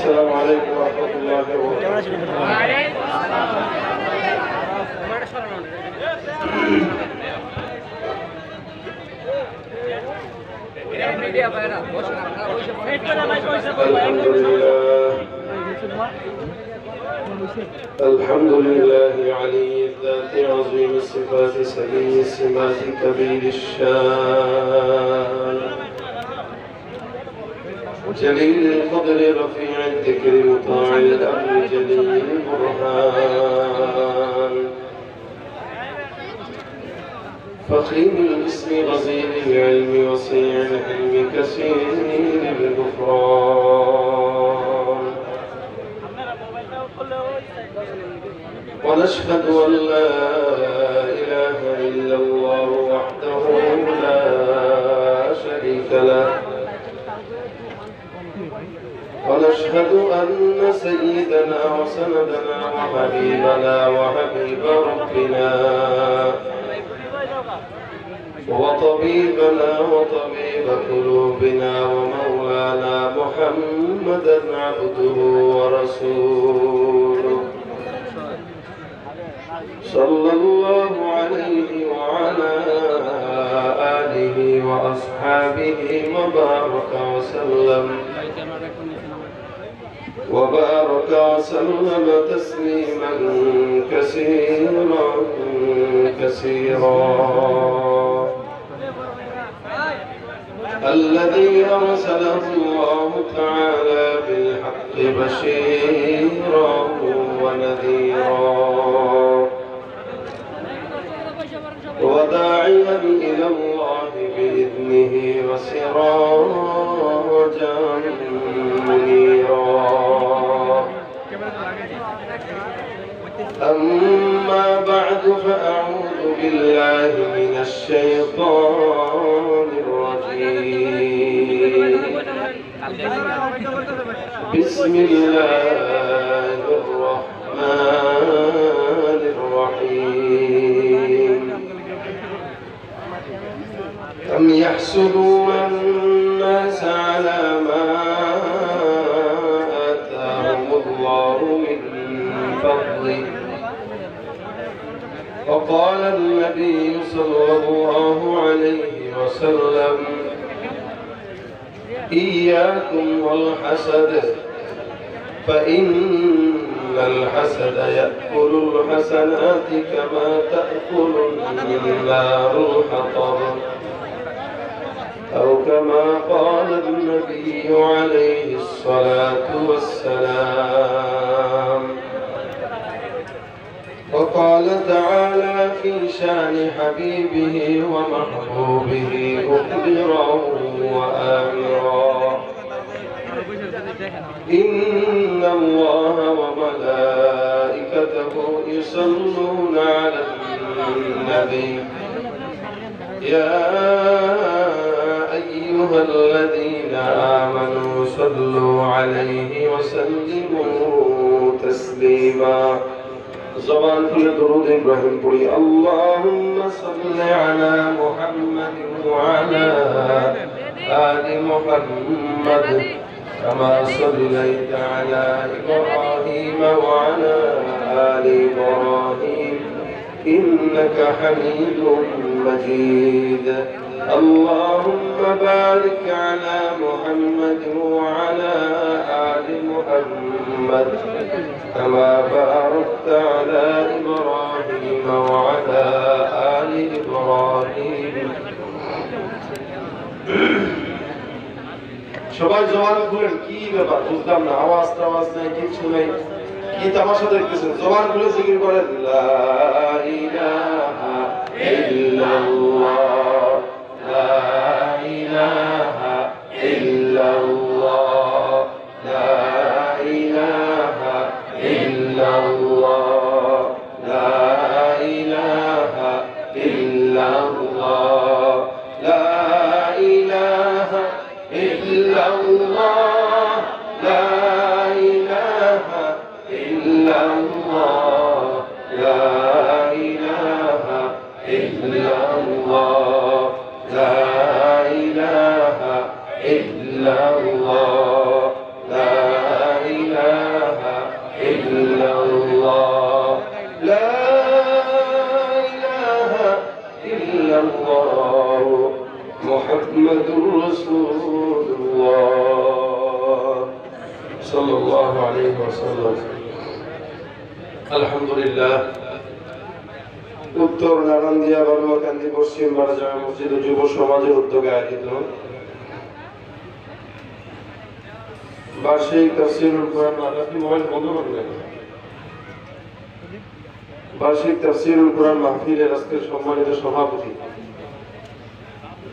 السلام عليكم ورحمة الله وبركاته. الحمد لله علي الذات عظيم الصفات سمي السمات كبير الشان جليل القدر رفيع الذكر مطاع الأمر جليل البرهان فخيم الاسم غزير العلم وسيع الحلم كثير الغفران ونشهد أن لا إله إلا الله وحده لا شريك له ونشهد أن سيدنا وسندنا وحبيبنا وحبيب ربنا وطبيبنا وطبيب قلوبنا ومولانا محمدا عبده ورسوله صلى الله عليه وعلى آله وأصحابه وبارك وسلم تسليما كثيرا الذي أرسله الله تعالى بالحق بشيرا ونذيرا وداعيا إلى الله بإذنه وسراجا منيرا أما بعد فأعوذ بالله من الشيطان الرجيم بسم الله الرحمن الرحيم أم يحسدون الناس على ما آتاهم الله من فضله وقال النبي صلى الله عليه وسلم إياكم والحسد فإن الحسد يأكل الحسنات كما تأكل النار الحطب أو كما قال النبي عليه الصلاة والسلام وقال تعالى في شان حبيبه ومحبوبه مخبرا وآمرا إن الله وملائكته يصلون على النبي يا أيها الذين آمنوا صلوا عليه وسلموا تسليما زبان في درود إبراهيم قولي اللهم صل على محمد وعلى آل محمد كما صليت على إبراهيم وعلى آل إبراهيم إنك حميد مجيد اللهم بارك على محمد وعلى آل محمد كما باركت على إبراهيم وعلى آل إبراهيم সবাই জবান খুলেন কি ব্যাপার বুঝলাম না আওয়াজ টাওয়াজ নাই কিছু নাই কি তামাশা দেখতেছেন জবান খুলে জিকির করেন লা ইলাহা ইল্লাল্লাহ লা ইলাহা ইল্লাল্লাহ লা ইলাহা ইল্লাল্লাহ লা ইলাহা ইল্লাল্লাহ লা ইলাহা ইল্লাল্লাহ লা ইলাহা ইল্লাল্লাহ লা ইলাহা ইল্লাল্লাহ লা ইলাহা ইল্লাল্লাহ লা মুহাম্মাদুর রাসূলুল্লাহ সাল্লাল্লাহু আলাইহি ওয়াসাল্লাম। আলহামদুলিল্লাহ, উত্তর নারায়ণদিয়া বালুয়াকান্দি পশ্চিম পাড়া জামে মসজিদ ও যুব সমাজের উদ্যোগে আয়োজিত বার্ষিক তাফসীরুল কুরআন বার্ষিক তাফসীরুল কুরআন মাহফিলের আজকের সম্মানিত সভাপতি,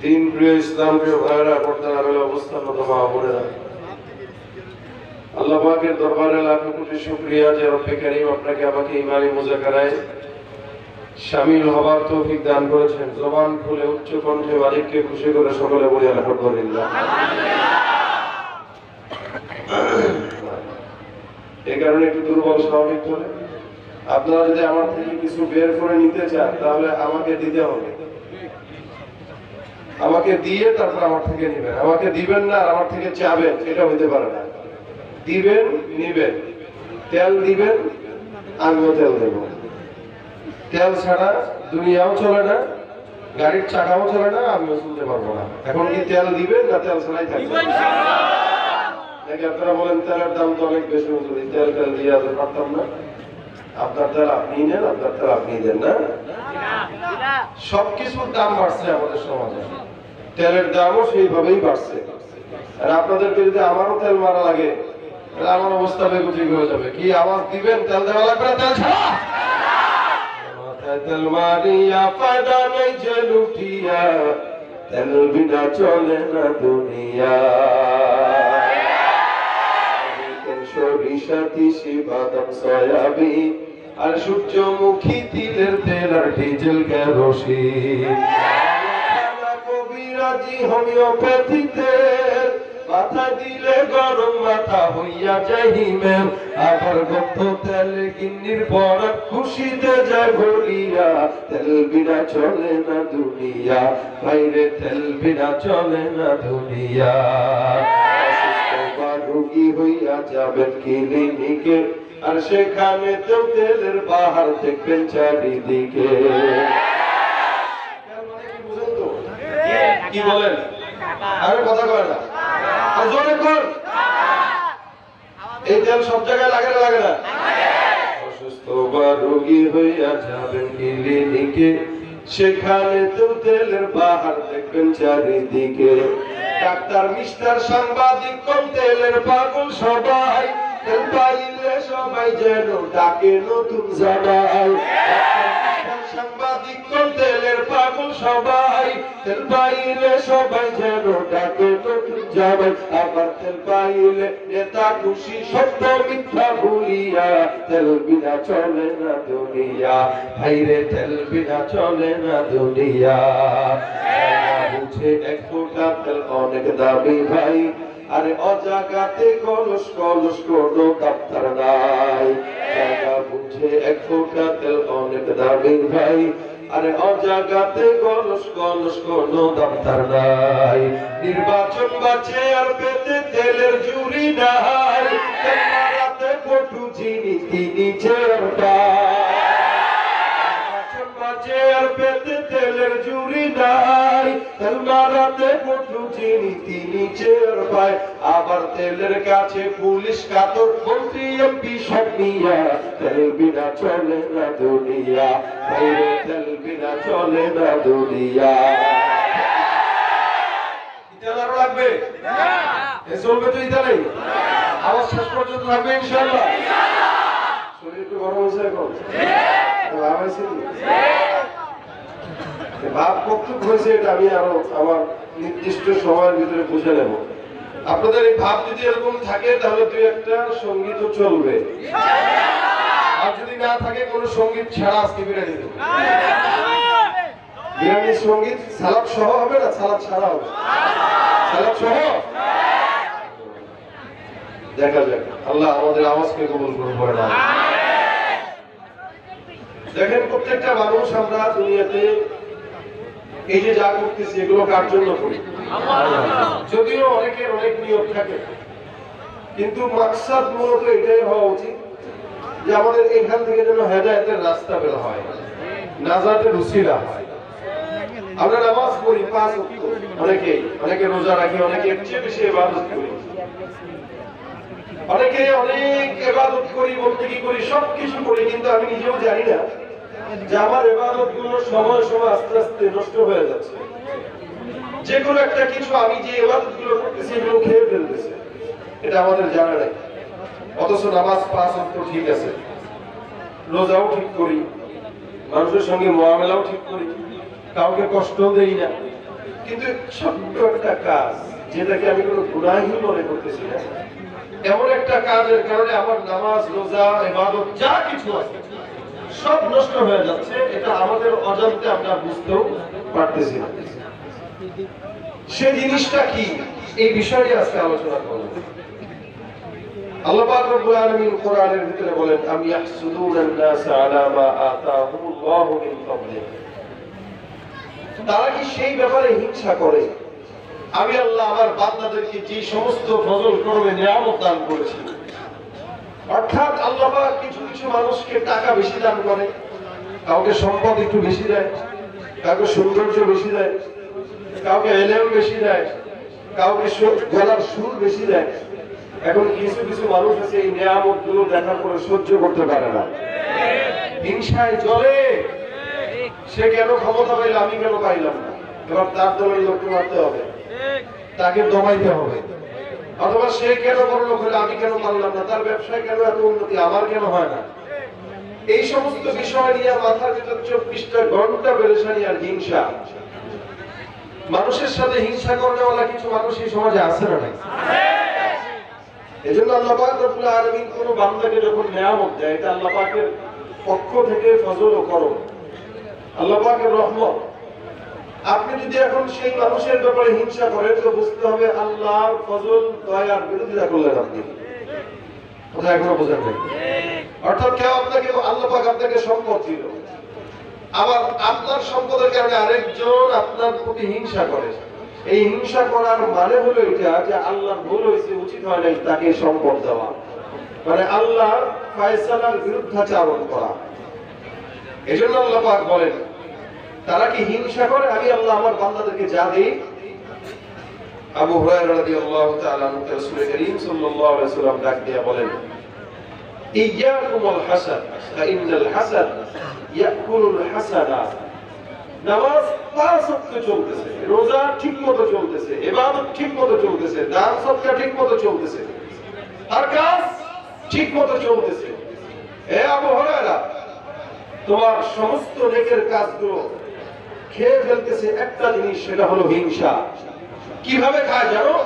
দিন প্রিয় ইসলাম প্রিয় ভাইয়েরা, পর্দার আড়ালে অবস্থানরত মা বোনেরা, আল্লাহ পাকের দরবারে লাখ কোটি শুকরিয়া যে রব্বে কারীম আপনাকে আমাকে ইমানি মুযাকারায় শামিল হবার তৌফিক দান করেছেন। জবান খুলে উচ্চ কণ্ঠে মালিককে খুশি করে সকলে বলি আলহামদুলিল্লাহ। এই কারণে একটু দুর্বল স্বাভাবিক চলে। আপনারা যদি আমার থেকে কিছু বের করে নিতে চান তাহলে আমাকে দিতে হবে, আমাকে দিয়ে তারপর আমার থেকে নেবেন। আমাকে দিবেন না আর আমার থেকে চাবেন, এটা হইতে পারে না। দিবেন, নিবেন, তেল দিবেন, আমিও তেল দেব। তেল ছাড়া দুনিয়াও চলে না, গাড়ির চাকাও চলে না, আমিও চলতে পারবো না। এখন কি তেল দিবেন না তেল ছাড়াই থাকবেন? নাকি আপনারা বলেন তেলের দাম তো অনেক বেশি, তেল তেল দিয়ে আসতে পারতাম না? আপনার তেল আপনি নেন, আপনার তেল আপনি দেন না? সবকিছুর দাম বাড়ছে আমাদের সমাজে, তেলের দামও সেইভাবেই বাড়ছে। আর আপনাদেরকে যদি আমারও তেল মারা লাগে তাহলে আমার অবস্থা বেগুজি হয়ে যাবে। কি আওয়াজ দিবেন? তেল দেওয়া লাগবে না, তেল ছাড়া তেল মারিয়া ফায়দা নেই যে লুটিয়া, তেল বিনা চলে না দুনিয়া। সরিষা তিসি বাদাম সয়াবিন আর সূর্যমুখী তিলের তেল আর ডিজেল কেরোসিন, কবিরাজি হোমিওপ্যাথি তেল মাথা দিলে গরম মাথা হইয়া যায় হিমেল। আবার গন্ধ তেল গিন্নির বরাত খুশিতে যায় ভরিয়া, তেল বিনা চলে না দুনিয়া, বাইরে তেল বিনা চলে না দুনিয়া। রোগী হইয়া যাবেন ক্লিনিকে আর সেখানে তো তেলের বাহার দেখবেন চারিদিকে। কি বলেন? আরে কথা কয় না, জোরে কর। এই তেল সব জায়গায় লাগে না, লাগে না? অসুস্থ বা রোগী হইয়া যাবেন ক্লিনিকে, সেখানে তো তেলের বাহার দেখবেন চারিদিকে। ডাক্তার মিস্টার সাংবাদিক কোন তেলের পাগল সবাই, তেল পাইলে সবাই যেন ডাকে নতুন জামাই। সাংবাদিক কোন তেলের পাগল সবাই, তেল পাইলে সবাই যেন ডাকে নতুন জামাই। আবার তেল পাইলে নেতা খুশি সত্য মিথ্যা ভুলিয়া, তেল বিনা চলে না দুনিয়া, ভাইরে তেল বিনা চলে না দুনিয়া। বুঝে এক ফোঁটা তেল অনেক দামি ভাই, আরে অজাগাতে কলস কলস কোনো দপ্তর নাই। জায়গা বুঝে এক ফোঁটা তেল অনেক দামি ভাই, আরে অজাগাতে কলস কলস কোনো দপ্তর নাই। নির্বাচন বাঁচে আর পেতে তেলের জুড়ি নাই, মারাতে পটু যিনি তিনি পেতে তেলের জুড়ি নাই, তেল মারাতে পটু যিনি তিনি চেয়ার পায়। আবার তেলের কাছে পুলিশ কাতর, মন্ত্রী এমপি সব নিয়া, তেল বিনা চলে না দুনিয়া, বাইরে তেল বিনা চলে না দুনিয়া। তেল আরো লাগবে? চলবে তো ইতালি? আওয়াজ শেষ পর্যন্ত লাগবে ইনশাআল্লাহ? শরীর একটু গরম হয়েছে এখন? ভাব হয়েছে? ভাব কতটুক হয়েছে এটা আমি আরো আমার নির্দিষ্ট সময়ের ভিতরে বুঝে নেব। আপনাদের এই ভাব যদি এরকম থাকে তাহলে দুই একটা সঙ্গীত চলবে, আর যদি না থাকে কোন সঙ্গীত ছাড়া আজকে বিরিয়ানি দেবো। বিরিয়ানির সঙ্গীত সালাদ সহ হবে না সালাদ ছাড়া হবে? সালাদ সহ দেখা যাক, আল্লাহ আমাদের আওয়াজকে কবুল করে না। দেখেন প্রত্যেকটা মানুষ আমরা দুনিয়াতে এই যে যা করতেছি এগুলো কার জন্য করি? যদিও অনেকের অনেক নিয়ম থাকে, কিন্তু মাকসাদ মূলত এটাই হওয়া উচিত যে আমাদের এখান থেকে যেন হেদায়েতের রাস্তা বের হয়, নাজাতের উসিলা হয়। আমরা নামাজ পড়ি 5 ওয়াক্ত, অনেকে রোজা রাখে, অনেকে এর চেয়ে বেশি ইবাদত করি, অনেকে অনেক ইবাদত করি, বন্দেগী করি, সবকিছু করি, কিন্তু আমি নিজেও জানি না যে আমার ইবাদত গুলো সময় সময় আস্তে আস্তে নষ্ট হয়ে যাচ্ছে। যে কোনো একটা কিছু আমি যে ইবাদত গুলো করতেছি এগুলো খেয়ে ফেলতেছে, এটা আমাদের জানা নাই। অথচ নামাজ 5 ওয়াক্ত ঠিক আছে, রোজাও ঠিক করি, মানুষের সঙ্গে মুআমালাও ঠিক করি, কাউকে কষ্ট দেই না, কিন্তু ছোট্ট একটা কাজ যেটাকে আমি কোনো গুনাহই মনে করতেছি না, এমন একটা কাজের কারণে আমার নামাজ, রোজা, ইবাদত যা কিছু আছে সব নষ্ট হয়ে যাচ্ছে। এটা আমাদের অজান্তে আমরা বুঝতেও পারতেছি না। সে জিনিসটা কি, এই বিষয়ে আজকে আলোচনা করব। আল্লাহ পাক রব্বুল আলামিন কোরআনের ভিতরে বলেন, আম ইয়াহসুদুনান নাস আলা মা আতাহুমুল্লাহু মিন ফাদলি। তারা কি সেই ব্যাপারে হিংসা করে আমি আল্লাহ আমার বান্দাদেরকে যে সমস্ত ফজল করবে নিয়ামত দান করেছি। অর্থাৎ আল্লাহ পাক কিছু কিছু মানুষকে টাকা বেশি দান করে, কাউকে সম্পদ একটু বেশি দেয়, কাউকে সৌন্দর্য বেশি দেয়, কাউকে এলেম বেশি দেয়, কাউকে গলার সুর বেশি দেয়। এখন কিছু কিছু মানুষ আছে এই নিয়ামত গুলো দেখার পরে সহ্য করতে পারে না, হিংসায় জ্বলে। সে কেন ক্ষমতা পাইল, আমি কেন পাইলাম না, এবার তার দলের লোককে মারতে হবে, তাকে দমাইতে হবে। অথবা সে কেন বড় লোক হলে আমি কেন পারলাম না, তার ব্যবসায় কেন এত উন্নতি আমার কেন হয় না। এই সমস্ত বিষয় নিয়ে মাথার ভিতর 24টা ঘন্টা পেরেশানি আর হিংসা। মানুষের সাথে হিংসা করেওয়ালা কিছু মানুষ এই সমাজে আছে না নাই? এজন্য আল্লাহ পাক রব্বুল আলামিন কোন বান্দাকে যখন নিয়ামত দেয়, এটা আল্লাহ পাকের পক্ষ থেকে ফজল ও করম, আল্লাহ পাকের রহমত। আপনি যদি এখন সেই মানুষের ব্যাপারে হিংসা করেন তো বুঝতে হবে আল্লাহর ফজল দয়ার বিরোধিতা করলেন আপনি। কথা এখনো বোঝেন নাই? অর্থাৎ কেউ আপনাকে, আল্লাহ পাক আপনাকে সম্পদ দিল, আবার আপনার সম্পদের কারণে আরেকজন আপনার প্রতি হিংসা করে। এই হিংসা করার মানে হলো এটা যে আল্লাহর ভুল হয়েছে, উচিত হয় নাই তাকে সম্পদ দেওয়া, মানে আল্লাহর ফয়সালার বিরুদ্ধাচরণ করা। এজন্য আল্লাহ পাক বলেন, তারা কি হিংসা করে আমি আল্লাহ আমার বান্দাদেরকে যা দেই। আবু হুরায়রা রাদিয়াল্লাহু তাআলা আনহু রাসূল করিম সাল্লাল্লাহু আলাইহি ওয়াসাল্লাম ডাক দিয়ে বলেন, ইয়াকুমুল হাসাদ ফাইনাল হাসাদ ইয়াকুলুল হাসানা। নামাজ 5 ওয়াক্ত চলতেছে, রোজা ঠিকমতো চলতেছে, ইবাদত ঠিকমতো চলতেছে, দান সদকা ঠিকমতো চলতেছে, আর কাজ ঠিকমতো চলতেছে। হে আবু হুরায়রা, তোমার সমস্ত নেকের কাজগুলো খেয়ে ফেলতেছে একটা জিনিস, সেটা হলো হিংসা। কিভাবে খায় জানো?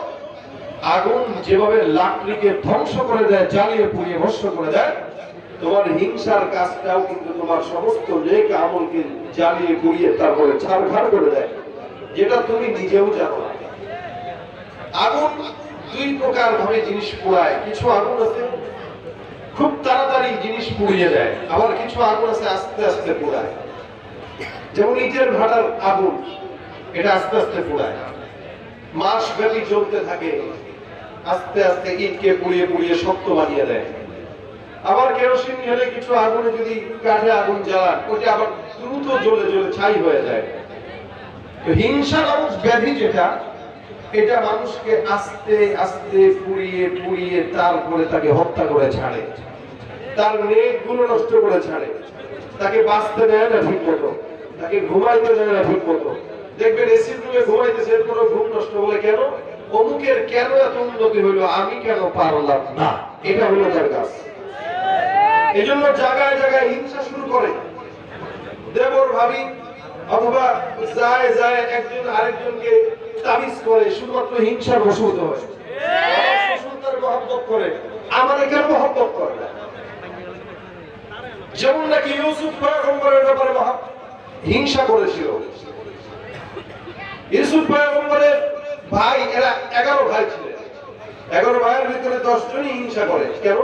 আগুন যেভাবে লাকড়িকে ধ্বংস করে দেয়, জ্বালিয়ে পুড়িয়ে ভস্ম করে দেয়, তোমার হিংসার কাজটাও কিন্তু তোমার সমস্ত নেক আমলকে জ্বালিয়ে পুড়িয়ে তারপরে ছারখার করে দেয়, যেটা তুমি নিজেও জানো না। আগুন 2 প্রকার ভাবে জিনিস পোড়ায়। কিছু আগুন আছে খুব তাড়াতাড়ি জিনিস পুড়িয়ে দেয়, আবার কিছু আগুন আছে আস্তে আস্তে পোড়ায়। যেমন ইটের ভাটার আগুন, এটা আস্তে আস্তে পোড়ায়, মাস ব্যাপী জ্বলতে থাকে, আস্তে আস্তে ইটকে পুড়িয়ে পুড়িয়ে শক্ত বানিয়ে দেয়। আবার কেরোসিন ঢেলে কিছু আগুনে যদি কাঠে আগুন জ্বালান, ওটা আবার দ্রুত জ্বলে জ্বলে ছাই হয়ে যায়। তো হিংসা নামক ব্যাধি যেটা, এটা মানুষকে আস্তে আস্তে পুড়িয়ে পুড়িয়ে তারপরে তাকে হত্যা করে ছাড়ে, তার নেক গুলো নষ্ট করে ছাড়ে, তাকে বাঁচতে দেয় না ঠিক মতো, তাকে ঘুমাইতে দেয় না ঠিক মতো। দেখবেন এসির রুমে ঘুমাইতেছে, কোনো ঘুম নষ্ট বলে কেন, অমুকের কেন এত উন্নতি হইলো, আমি কেন পারলাম না, এটা হলো তার কাজ। এজন্য জায়গায় জায়গায় হিংসা শুরু করে। দেবর ভাবি অথবা যায় যায় একজন আরেকজনকে তাবিজ করে, শুধুমাত্র হিংসার বশীভূত হয়। শ্বশুর তার মহব্বত করে, আমারে কেন মহব্বত করে না। যেমন নাকি ইউসুফ পয়গম্বরের ব্যাপারে হিংসা করেছিল। ইউসুফ পয়গম্বরের ভাই, এরা 11 ভাই ছিলেন, 11 ভাইয়ের ভিতরে 10 জনই হিংসা করে। কেন?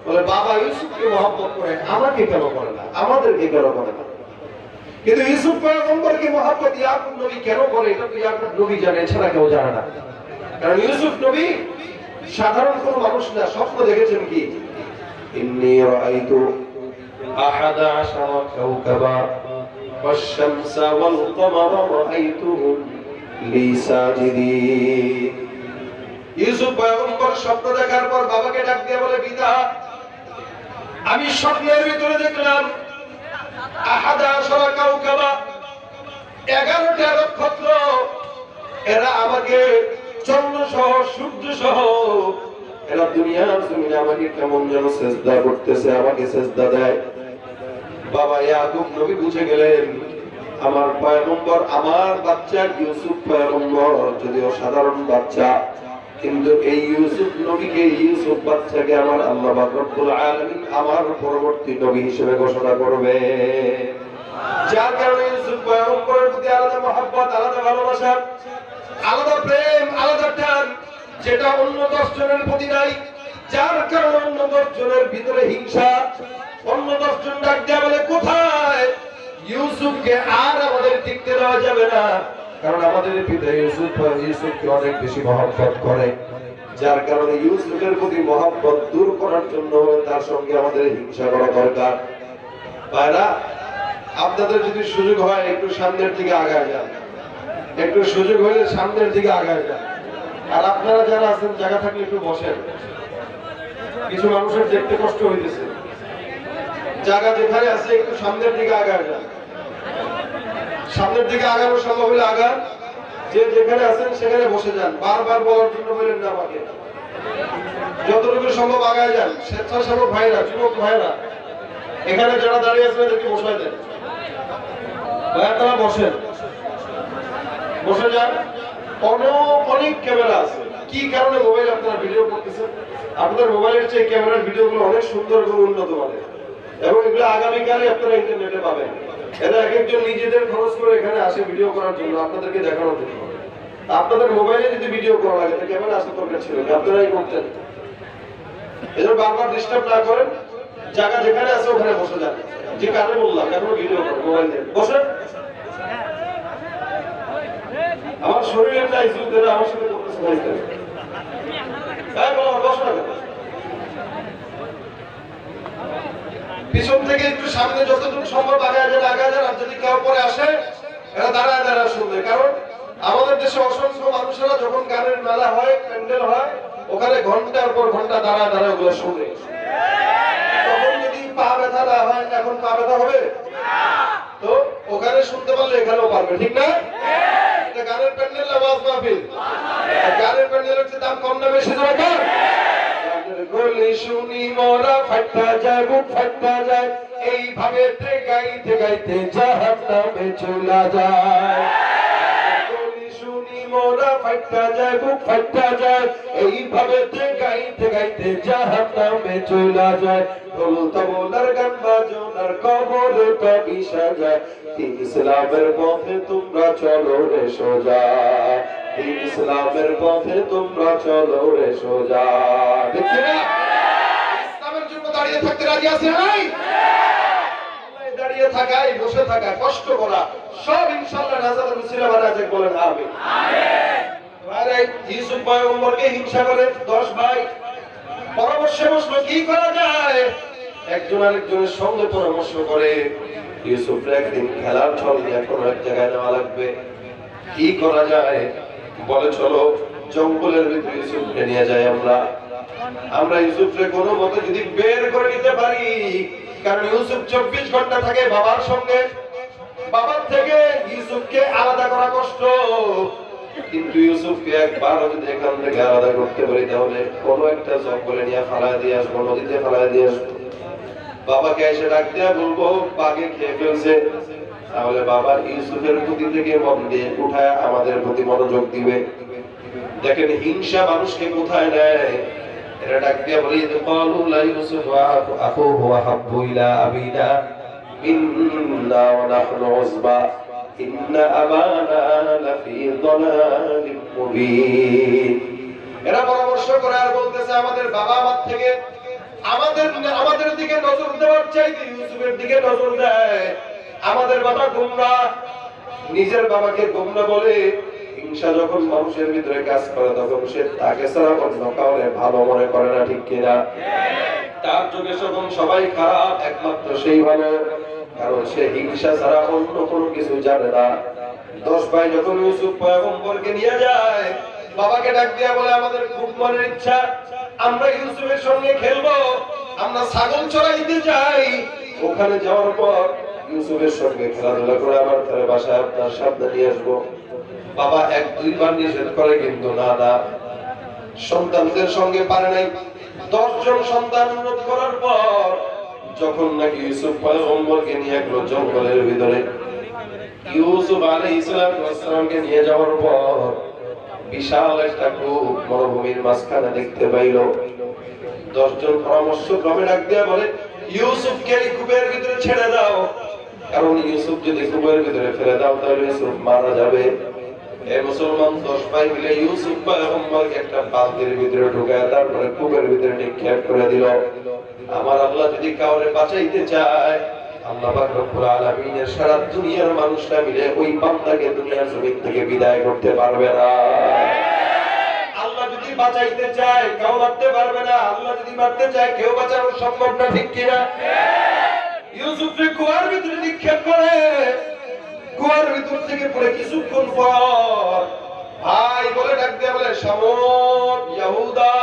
বলে বাবা ইউসুফকে মহব্বত করে, আমাকে কেন করে না, আমাদেরকে কেন করে না। কিন্তু ইউসুফ পয়গম্বরকে মহব্বত ইয়াকুব নবী কেন করে, এটা তো ইয়াকুব নবী জানে, এছাড়া কেউ জানে না। কারণ ইউসুফ নবী সাধারণ কোনো মানুষ না, স্বপ্ন দেখেছেন কি, ইন্নী রাআইতু 11 কাওকাবা والشمس والقمر رأيتهم لي ساجدين ইউসুফ পয়গম্বর স্বপ্ন দেখার পর বাবাকে ডাক দিয়ে বলে, পিতা আমি স্বপ্নের ভিতরে দেখলাম আহাদা আশরা কাওকাবা, 11টা নক্ষত্র, এরা আমাকে চন্দ্র সহ সূর্য সহ এরা দুনিয়ার জমিনে আমাকে কেমন যেন সেজদা করতেছে, আমাকে সেজদা দেয়। বাবা ইয়াকুব নবী বুঝে গেলেন আমার পয়গম্বর, আমার বাচ্চা ইউসুফ পয়গম্বর যদিও সাধারণ বাচ্চা, কিন্তু এই ইউসুফ নবীকে, ইউসুফ বাচ্চাকে আমার আল্লাহ পাক রব্বুল আলামিন আমার পরবর্তী নবী হিসেবে ঘোষণা করবে। যার কারণে ইউসুফ পয়গম্বরের প্রতি আলাদা মহব্বত, আলাদা ভালোবাসা, আলাদা প্রেম, আলাদা টান, যেটা অন্য 10 জনের প্রতি নাই। যার কারণে অন্য 10 জনের ভিতরে হিংসা, অন্য 10 জন ডাক দেয়া বলে কোথায় ইউসুফকে আর আমাদের টিকতে দেওয়া যাবে না, কারণ আমাদের পিতা ইউসুফকে অনেক বেশি মহব্বত করে। যার কারণে ইউসুফের প্রতি মহব্বত দূর করার জন্য তার সঙ্গে আমাদের হিংসা করা দরকার। ভাইরা, আপনাদের যদি সুযোগ হয় একটু সামনের দিকে আগায় যান, একটু সুযোগ হলে সামনের দিকে আগায় যান। আর আপনারা যারা আছেন জায়গা থাকলে একটু বসেন, কিছু মানুষের দেখতে কষ্ট হইতেছে। জায়গা যেখানে আছে একটু সামনের দিকে আগায় যান, সামনের দিকে আগানো সম্ভব হলে আগান, যে যেখানে আছেন সেখানে বসে যান। বারবার বলার জন্য বললেন না আমাকে, যতটুকু সম্ভব আগায় যান। স্বেচ্ছাসেবক ভাইরা, যুবক ভাইরা, এখানে যারা দাঁড়িয়ে আছেন এদেরকে বসায় দেন। ভাইয়া তারা বসেন, বসে যান। অনেক ক্যামেরা আছে, কি কারণে মোবাইল আপনারা ভিডিও করতেছেন? আপনাদের মোবাইলের চেয়ে ক্যামেরার ভিডিওগুলো অনেক সুন্দর এবং উন্নত মানের, এবং এগুলো আগামীকালে আপনারা ইন্টারনেটে পাবেন। এরা এক একজন নিজেদের খরচ করে এখানে আসে ভিডিও করার জন্য, আপনাদেরকে দেখানোর জন্য। আপনাদের মোবাইলে যদি ভিডিও করা লাগে তো ক্যামেরা আসতে দরকার ছিল, আপনারাই করতেন। এজন্য বারবার ডিস্টার্ব না করেন, জায়গা যেখানে আছে ওখানে বসে যান। যে কারণে বললাম এখন ভিডিও করো, মোবাইল দিয়ে বসেন। আমার শরীরের নাই যুদ্ধের আমার সাথে করতেছে ভাইতে, বসো না। পিছন থেকে একটু সামনে যতটুকু সম্ভব আগায় যান, আগায় যান। আর যদি কেউ পরে আসে এরা দাঁড়ায় দাঁড়ায় শুনবে, কারণ আমাদের দেশে অসংখ্য মানুষেরা যখন গানের মেলা হয়, প্যান্ডেল হয়, ওখানে ঘন্টার পর ঘন্টা দাঁড়ায় দাঁড়ায় ওগুলো শুনে। তখন যদি পা ব্যথা না হয়, এখন পা ব্যথা হবে তো ওখানে শুনতে পারলে এখানেও পারবে, ঠিক না? এটা গানের প্যান্ডেল না ওয়াজ মাহফিল? গানের প্যান্ডেলের চেয়ে দাম কম না বেশি যাবে? গলি শুনি মোরা ফাটা যায়, বুক ফাটা যায়, এইভাবে গাইতে গাইতে জাহান্নামে চলে যায়। গলি শুনি মোরা ফাটা যায়, বুক ফাটা যায়, এইভাবে গাইতে গাইতে জাহান্নামে চলে যায়। ঢোল তবলার গান বাজনার কবরে পাখি সাজায়, ইসলামের পথে তোমরা চলো রে সোজা, ইসলামের পথে তোমরা চলো রে সোজা। দেখছি না ইসলামের জন্য দাঁড়িয়ে থাকতে রাজি আছে নাই? দাঁড়িয়ে থাকাই, বসে থাকা, কষ্ট করা সব ইনশাআল্লাহ নাজাতের উসিলা বানায় যাক, বলেন আমিন। আরে ইউসুফ পয়গম্বরকে হিংসা করে 10 ভাই পরামর্শে বসলো কি করা যায়। একজন আরেকজনের সঙ্গে পরামর্শ করে ইউসুফ একদিন খেলার ছল নিয়ে কোনো এক জায়গায় নেওয়া লাগবে। কি করা যায়? বলে চলো জঙ্গলের ভিতরে ইউসুফকে নিয়ে যাই। আমরা ইউসুফকে কোনো মতে যদি বের করে নিতে পারি, কারণ ইউসুফ 24 ঘন্টা থাকে বাবার সঙ্গে, বাবার থেকে ইউসুফকে আলাদা করা কষ্ট। কিন্তু ইউসুফকে একবার যদি এখান থেকে আলাদা করতে পারি, তাহলে কোনো একটা জঙ্গলে নিয়ে ফালায় দিয়ে আসবো, নদীতে ফালায় দিয়ে আসবো। বাবাকে এসে ডাক দিয়া বলবো বাঘে খেয়ে ফেলছে, তাহলে বাবার ইউসুফের প্রতি থেকে মন দিয়ে উঠায় আমাদের প্রতি মনোযোগ দিবে। দেখেন হিংসা মানুষকে কোথায় নেয়। এরা ডাক দিয়া বলে ক্বালু লা ইউসুফ ওয়া আখুহু আহাব্বু ইলা আবিনা মিন্না ওয়া নাহনু উসবা ইন্না আবানা লাফি দালালিম মুবিন। এরা পরামর্শ করে আর বলতেছে আমাদের বাবা আমার থেকে আমাদের দিকে নজর দেওয়ার চাইতে ইউসুফের দিকে নজর দেয়। আমাদের বাবা গোমরা, নিজের বাবাকে গোমরা বলে। হিংসা যখন মানুষের ভিতরে কাজ করে তখন সে তাকে ছাড়া অন্য কাউকে ভালো মনে করে না, ঠিক কিনা? তার চোখে যখন সবাই খারাপ, একমাত্র সেই ভালো। কারণ সে হিংসা ছাড়া অন্য কোনো কিছু জানে না। 10 ভাই যখন ইউসুফ পয়গম্বরকে নিয়ে যায়, বাবাকে ডাক দিয়া বলে, আমাদের খুব মনের ইচ্ছা আমরা ইউসুফের সঙ্গে খেলবো, আমরা ছাগল চড়াইতে যাই, ওখানে যাওয়ার পর ইউসুফের সঙ্গে খেলাধুলা করে আবার তার বাসায় আপনার সামনে নিয়ে আসবো। বাবা 1-2 বার নিষেধ করে, কিন্তু না না, সন্তানদের সঙ্গে পারে নাই। 10 জন সন্তান অনুরোধ করার পর যখন নাকি ইউসুফ পয়গম্বরকে নিয়ে গেল জঙ্গলের ভিতরে, ইউসুফ আলাইহিস সালামকে নিয়ে যাওয়ার পর বিশাল একটা কূপ মরুভূমির মাঝখানে দেখতে পাইল। 10 জন পরামর্শ ক্রমে ডাক দিয়া বলে, ইউসুফকে এই কূপের ভিতরে ছেড়ে দাও, কারণ ইউসুফ যদি কূপের ভিতরে ফেলে দাও তাহলে ইউসুফ মারা যাবে। এই মুসলমান 10 ভাই মিলে ইউসুফ পয়গম্বরকে একটা বালতির ভিতরে ঢুকায় তারপরে কূপের ভিতরে নিক্ষেপ করে দিল। আমার আল্লাহ যদি কাউরে বাঁচাইতে চায়, আল্লাহ পাক রব্বুল আলামিনের সারা দুনিয়ার মানুষরা মিলে ওই বান্দাকে দুনিয়ার জমিন থেকে বিদায় করতে পারবে না। আল্লাহ যদি বাঁচাইতে চায় কেউ বাঁচতে পারবে না, আল্লাহ যদি বাঁচতে চায় কেউ বাঁচানো সম্ভব না, ঠিক কিনা? ইউসুফকে কুয়ার ভিতরে নিক্ষেপ করে, কুয়ার ভিতর থেকে পড়ে কিছুক্ষণ পর ভাই বলে ডাক দিয়ে বলে, শামুন, ইহুদা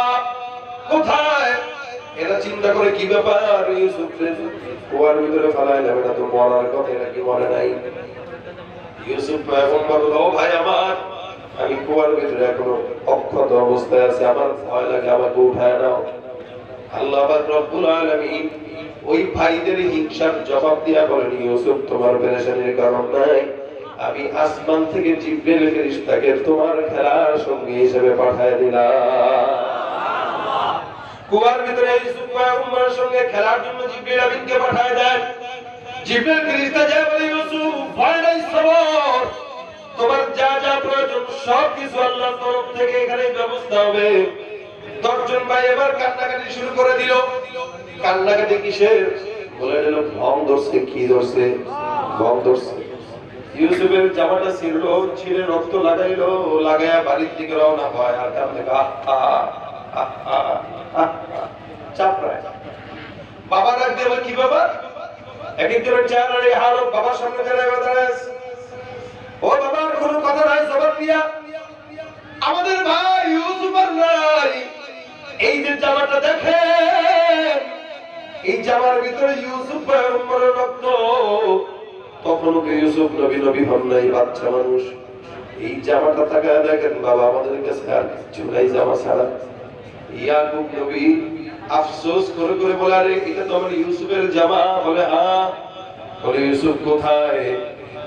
কোথায়? এরা চিন্তা করে কি ব্যাপার, ইউসুফকে কুয়ার ভিতরে ফেলাইলাম, এটা তো মরার কথা, এটা কি মরে নাই? ইউসুফ পয়গম্বর বলল, ও ভাই আমার, আমি কুয়ার ভিতরে এখনো অক্ষত অবস্থায় আছে, আমার ভয় লাগে, আমাকে উঠায় নাও। আল্লাহ পাক রব্বুল আলামিন ওই ভাইদের হিংসার জবাব দিয়া বলেন, ইউসুফ তোমার পেরেশানির কারণ নাই, আমি আসমান থেকে জিবরিল ফেরেশতাকে তোমার খেলার সঙ্গী হিসেবে পাঠিয়ে দিলাম। কুয়ার ভিতরে ইউসুফ পয়গম্বরের সঙ্গে খেলার জন্য জিবরিল আমিনকে পাঠিয়ে দেন। জিবরিল ফেরেশতা যায় বলে, ইউসুফ ভয় নাই, সবর, তোমার যা যা প্রয়োজন সব কিছু আল্লাহর তরফ থেকে এখানে ব্যবস্থা হবে। 10 জন ভাই এবার কান্নাকাটি শুরু করে দিল। কান্নাকাটি কিসের? বলে দিল ভং ধরছে। কি ধরছে? ভং ধরছে। ইউসুফের জামাটা ছিঁড়লো, ছিঁড়ে রক্ত লাগাইলো, লাগায়া বাড়ির দিকে রওনা হয়, আর কান্দে চাপড়ায়। বাবা ডাক দিয়ে বলে, কি বাবা? একজনের চেহারা এই হালত, বাবার সামনে দাঁড়ায়, ও বাবার কোনো কথা নাই জবাব দিয়া, আমাদের ভাই ইউসুফ আর নাই, এই যে জামাটা দেখেন, এই জামার ভিতরে ইউসুফ পয়গম্বরের রক্ত, তখনও কি ইউসুফ নবী হন নাই, বাচ্চা মানুষ। এই জামাটা তাকায় দেখেন, বাবা আমাদের কাছে আর কিছু নাই জামা ছাড়া। ইয়াকুব নবী আফসোস করে করে বলে, আরে এটা তো আমার ইউসুফের জামা। বলে হ্যাঁ। বলে ইউসুফ কোথায়?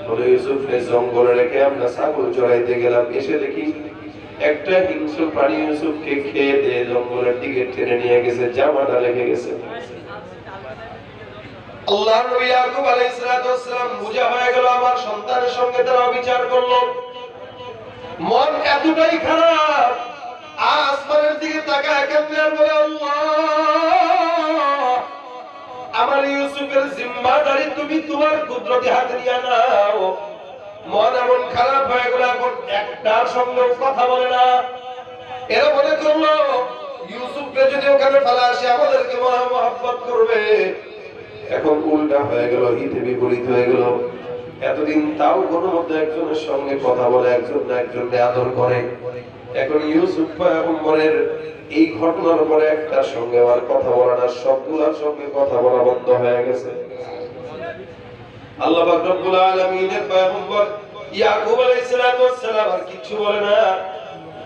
বলে ইউসুফকে জঙ্গলে রেখে আমরা ছাগল চড়াইতে গেলাম, এসে দেখি একটা হিংস্র প্রাণী ইউসুফকে খেয়ে দিয়ে জঙ্গলের দিকে টেনে নিয়ে গেছে, জামাটা রেখে গেছে। আল্লাহর নবী ইয়াকুব আলাইহিস সালাম বুঝা হয়ে গেল আমার সন্তানের সঙ্গে তারা অবিচার করলো। মন এতটাই খারাপ, আসমানের দিকে তাকায় কেমনে আর বলে, আল্লাহ আমার ইউসুফের জিম্মাদারি তুমি তোমার কুদরতি হাতে নিয়ে নাও। মন এমন খারাপ হয়ে গেল, এখন একটার সঙ্গে কথা বলে না। এরা মনে করলো ইউসুফকে যদি ওখানে ফেলা আসে আমাদেরকে মহব্বত করবে। এখন উল্টা হয়ে গেল, হিতে বিপরীত হয়ে গেল। এতদিন তাও কোনো মধ্যে একজনের সঙ্গে কথা বলে, একজন না একজনকে আদর করে। এখন ইউসুফ পয়গম্বরের এই ঘটনার পরে একটার সঙ্গে আর কথা বলা না, সবগুলোর সঙ্গে কথা বলা বন্ধ হয়ে গেছে। আল্লাহ পাক রব্বুল আলামিনের পয়গম্বর ইয়াকুব আলাইহিস সালাম আর কিছু বলে না।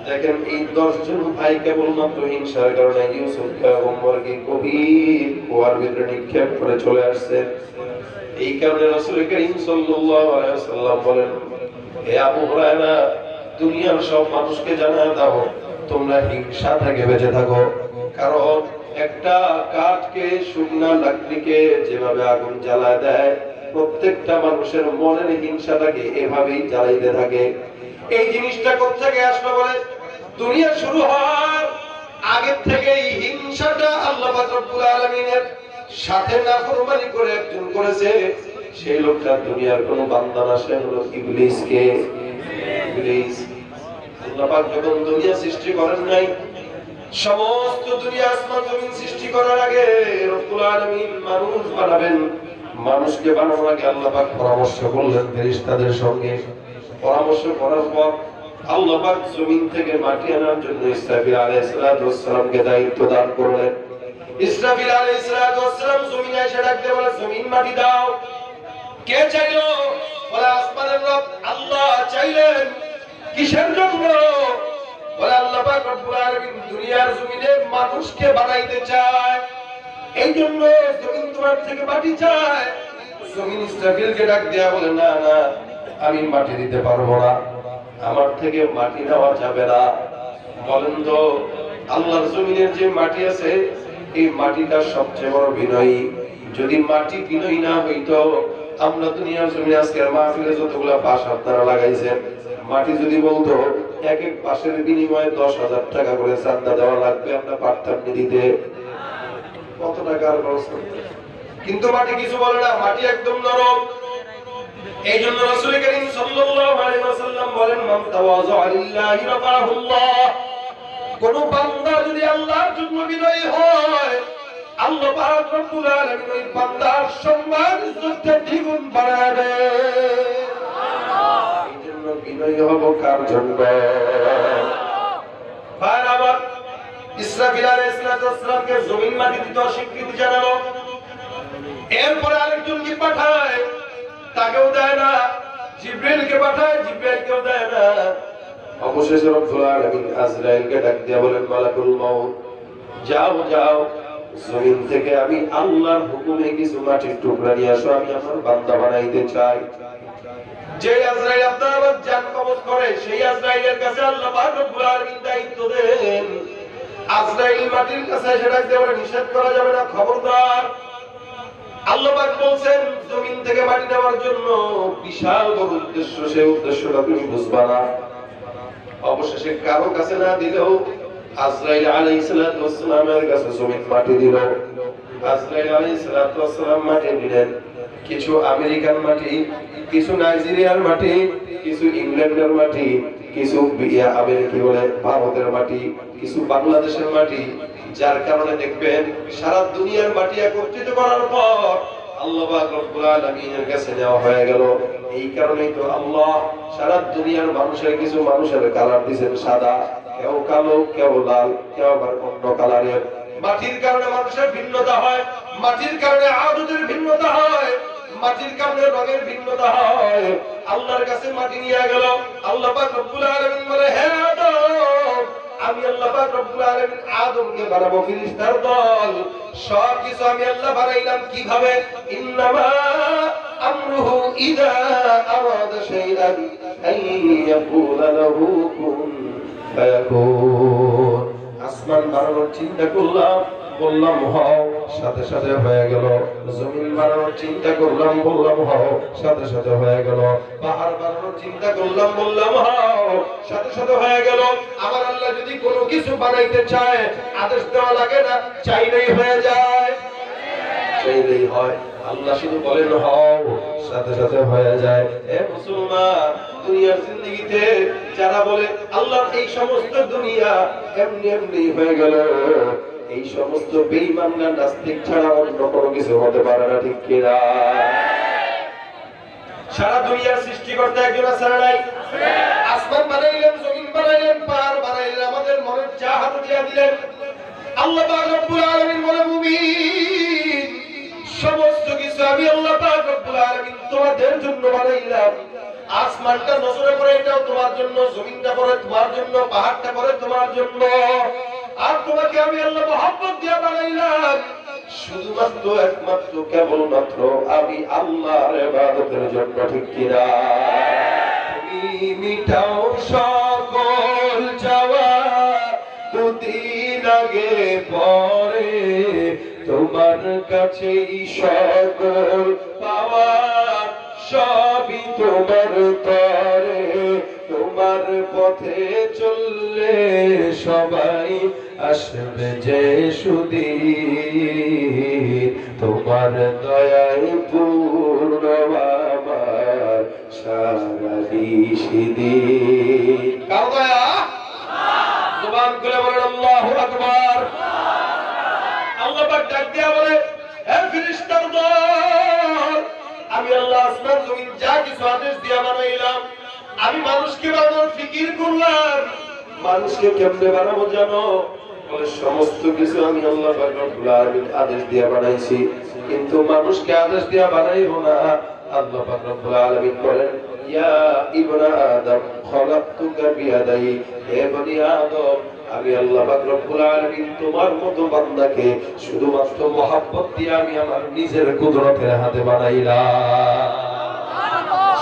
দেখেন এই 10 জন ভাই কেবলমাত্র হিংসার কারণে ইউসুফ পয়গম্বরকে গভীর কুয়ার ভিতরে নিক্ষেপ করে চলে আসছে। এই কারণে রাসূল করিম সাল্লাল্লাহু আলাইহি ওয়াসাল্লাম বলেন, হে আবু হুরায়রা, দুনিয়ার সব মানুষকে জানায় দাও তোমরা হিংসা থেকে বেঁচে থাকো। কারণ একটা কাঠকে, শুকনা লাকড়িকে যেভাবে আগুন জ্বালায় দেয়, প্রত্যেকটা মানুষের মনের হিংসাটাকে এভাবেই জ্বালাইতে থাকে। এই জিনিসটা কোত্থেকে আসলো? বলে দুনিয়া শুরু হওয়ার আগে থেকেই হিংসাটা আল্লাহ পাক রব্বুল আলামিনের সাথে নাফরমানি করে একজন করেছে। সেই লোকটা দুনিয়ার কোনো বান্দা না, সে হলো ইবলিস। কে? ইবলিস। আল্লাহ পাক যখন দুনিয়া সৃষ্টি করেন নাই, সমস্ত দুনিয়া আসমান জমিন সৃষ্টি করার আগে রব্বুল আলামিন মানুষ বানাবেন, মানুষকে বানানোর আগে আল্লাহ পাক পরামর্শ করলেন ফেরেশতাদের সঙ্গে। পরামর্শ করার পর আল্লাহ পাক জমিন থেকে মাটি আনার জন্য ইসরাফিল আলাইহিস সালামকে দায়িত্ব দান করলেন। ইসরাফিল আলাইহিস সালাম জমিনে এসে ডাকতে বলে, জমিন মাটি দাও। কে চাইলো? বলে আসমানের রব আল্লাহ চাইলেন। কিসের জন্য? বলে আল্লাহ পাক রব্বুল আলামিন দুনিয়ার জমিনে মানুষকে বানাইতে চায়, এই জন্য জমিন তোমার থেকে মাটি চায়। জমিন ইসরাফিলকে ডাক দেয়া বলে, না না, আমি মাটি দিতে পারবো না, আমার থেকে মাটি নেওয়া যাবে না। বলেন তো, আল্লাহর জমিনের যে মাটি আছে, এই মাটিটা সবচেয়ে বড় বিনয়ী। যদি মাটি বিনয়ী না হইতো, আমরা দুনিয়ার জমিনে আজকের মাহফিলে যতগুলা বাঁশ আপনারা লাগাইছেন, মাটি যদি বলতো এক এক বাঁশের বিনিময়ে 10,000 টাকা করে চাঁদা দেওয়া লাগবে, আমরা পারতাম দিতে? কত টাকার খরচ করতে? কিন্তু মাটি কিছু বলে না, মাটি একদম নরম। এই জন্য রাসূল করিম সাল্লাল্লাহু আলাইহি ওয়াসাল্লাম বলেন, মান তাওয়াযা লিল্লাহি রাফাহুল্লাহ। কোন বান্দা যদি আল্লাহর জন্য বিনয়ী হয়, আল্লাহ পাক রব্বুল আলামিন ওই বান্দার সম্মান ইজ্জতটা দ্বিগুণ বাড়ায় দেন। এই জন্য বিনয়ী হব কার জন্য? ভাই আমার, ইসরাফিল আলাইহিস সালামকে জমিন মাটি দিতে স্বীকৃতি জানালো। এরপরে আরেকজনকে পাঠায়, তাকেও দেয় না। জিবরিলকে পাঠায়, জিবরিলকেও দেয় না। অবশেষে রব্বুল আলামিন আজরাইলকে ডাক দিয়ে বলেন, মালাকুল মাউত, যাও যাও, জমিন থেকে আমি আল্লাহর হুকুমে কিছু মাটির টুকরা নিয়ে আসো, আমি আমার বান্দা বানাইতে চাই। যে আজরাইল আপনার আমার জান কবজ করে, সেই আজরাইলের কাছে আল্লাহ পাক রব্বুল আলামিন দায়িত্ব দেন। আজরাইল মাটির কাছে সেটা দেওয়ার নিষেধ করা যাবে না, খবরদার। আল্লাহ পাক বলেন জমিন থেকে মাটি নেওয়ার জন্য বিশাল বড় উদ্দেশ্য, সেই উদ্দেশ্যটা তুমি বুঝবা না। অবশেষে কারো কাছে না দিলেও আজরাইল আলাইহিস সালামের কাছে জমিন মাটি দিল। আজরাইল আলাইহিস সালাম মাটি দিলেন। কিছু আমেরিকান মাটি, কিছু নাইজেরিয়ার মাটি, কিছু ইংল্যান্ডের মাটি, কিছু কি বলে ভারতের মাটি, কিছু বাংলাদেশের মাটি। যার কারণে দেখবেন সারা দুনিয়ার মাটি একত্রিত করার পর আল্লাহ পাক রব্বুল আলামিনের কাছে নেওয়া হয়ে গেল। এই কারণেই তো আল্লাহ সারা দুনিয়ার মানুষের কিছু মানুষের কালার দিয়েছেন সাদা, কেউ কালো, কেউ লাল, কেউ আবার অন্য কালারের। মাটির কারণে মানুষের ভিন্নতা হয়, মাটির কারণে আদতের ভিন্নতা হয়, মাটির কারণে রঙের ভিন্নতা হয়। আল্লাহর কাছে মাটি নিয়ে গেল। আল্লাহ পাক রব্বুল আলামিন বলে, হে আদম, আমি আল্লাহ পাক রব্বুল আলামিন আদমকে বানাবো ফেরেশতার দল। সব কিছু আমি আল্লাহ বানাইলাম কিভাবে? ইন্নামা আমরুহু ইযা আরাদা শাইআন আইয়াকুলা লাহু কুন ফায়াকুন। আসমান বানানোর চিন্তা করলাম, বললাম হও, সাথে সাথে হয়ে গেল। জমিন বানানোর চিন্তা করলাম, বললাম হও, সাথে সাথে হয়ে গেল। পাহাড় বানানোর চিন্তা করলাম, বললাম হও, সাথে সাথে হয়ে গেল। আমার আল্লাহ যদি কোনো কিছু বানাইতে চায়, আদেশ দেওয়া লাগে না, চাইলেই হয়ে যায়, চাইলেই হয়। আল্লাহ শুধু বলেন হও, সাথে সাথে হয়ে যায়। এ মুসলমান, দুনিয়ার জিন্দেগিতে যারা বলে আল্লাহ এই সমস্ত দুনিয়া এমনি এমনি হয়ে গেল, এই সমস্ত বেঈমানরা নাস্তিক ছাড়া অন্য কোনো কিছু হতে পারে না, ঠিক কিনা? সারা দুনিয়ার সৃষ্টিকর্তা একজন আছে না নাই? আসমান বানাইলেন, জমিন বানাইলেন, পাহাড় বানাইলেন, আমাদের মনের চাহত দিয়া দিলেন। আল্লাহ পাক রব্বুল আলামিন বলে, মুমিন, সমস্ত কিছু আমি আল্লাহ পাক রব্বুল আলামিন তোমাদের জন্য বানাইলাম। আসমানটা নজরে পড়ে, এটাও তোমার জন্য, জমিনটা পড়ে তোমার জন্য, পাহাড়টা পড়ে তোমার জন্য। আর তোমাকে আমি আল্লাহ মহব্বত দিয়ে বানাইলাম শুধুমাত্র একমাত্র কেবলমাত্র আমি আল্লাহর ইবাদতের জন্য, ঠিক কিনা? তুমি মিটাও সকল চাওয়া, দুদিন আগে পরে তোমার কাছেই সকল পাওয়া, সবই তোমার তরে। তোমার পথে চললে সবাই আসবে যে সুদিন, তোমার দয়ায় পূর্ণ আমার সারা দিন। কার দয়া? জবান খুলে বলেন আল্লাহু আকবার। আল্লাহ পাক ডাক দিয়া বলে, হে ফেরেশতার দল, আমি আল্লাহ আসমান জমিন যা কিছু আদেশ দিয়া বানাইলাম, আমি মানুষকে বানানোর ফিকির করলাম, মানুষকে কেমনে বানাবো জানো? বলে সমস্ত কিছু আমি আল্লাহ পাক রব্বুল আলামিন আদেশ দিয়া বানাইছি, কিন্তু মানুষকে আদেশ দিয়া বানাইবো না। আল্লাহ পাক রব্বুল আলামিন বলেন, ইয়া ইবনা আদম খলাকতুকা বিয়াদাই, হে বনি আদম, আমি আল্লাহ পাক রব্বুল আলামিন তোমার মতো বান্দাকে শুধুমাত্র মহব্বত দিয়ে আমি আমার নিজের কুদরতের হাতে বানাইলাম।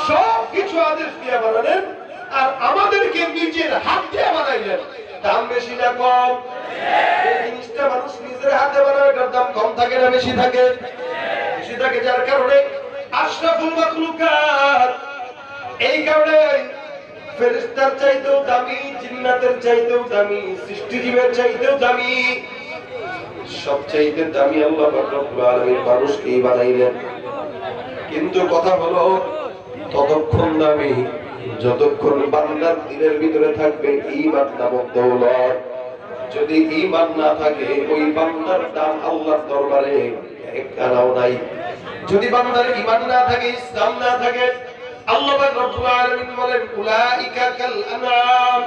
সব কিছু আদেশ দিয়ে বানালেন আর আমাদেরকে নিজের হাত দিয়ে বানাইলেন। দাম বেশি না কম? এই জিনিসটা মানুষ নিজের হাতে বানায়, এটার দাম কম থাকে না বেশি থাকে? বেশি থাকে। যার কারণে আশরাফুল মাখলুকাত, এই কারণে ফেরেশতার চাইতেও দামি, জিন্নাতের চাইতেও দামি, সৃষ্টিজীবের চাইতেও দামি, সবচাইতে দামি আল্লাহ পাক রব্বুল আলামিন মানুষকেই বানাইলেন। কিন্তু কথা হলো ততক্ষণ দামি যতক্ষণ বান্দার দিলের ভিতরে থাকবে ঈমান নামক দৌলত। যদি ঈমান না থাকে ওই বান্দার দাম আল্লাহর দরবারে এক আনাও নাই। যদি বান্দার ঈমান না থাকে, ইসলাম না থাকে, আল্লাহ পাক রব্বুল আলামিন বলেন উলাইকা কাল আনআম,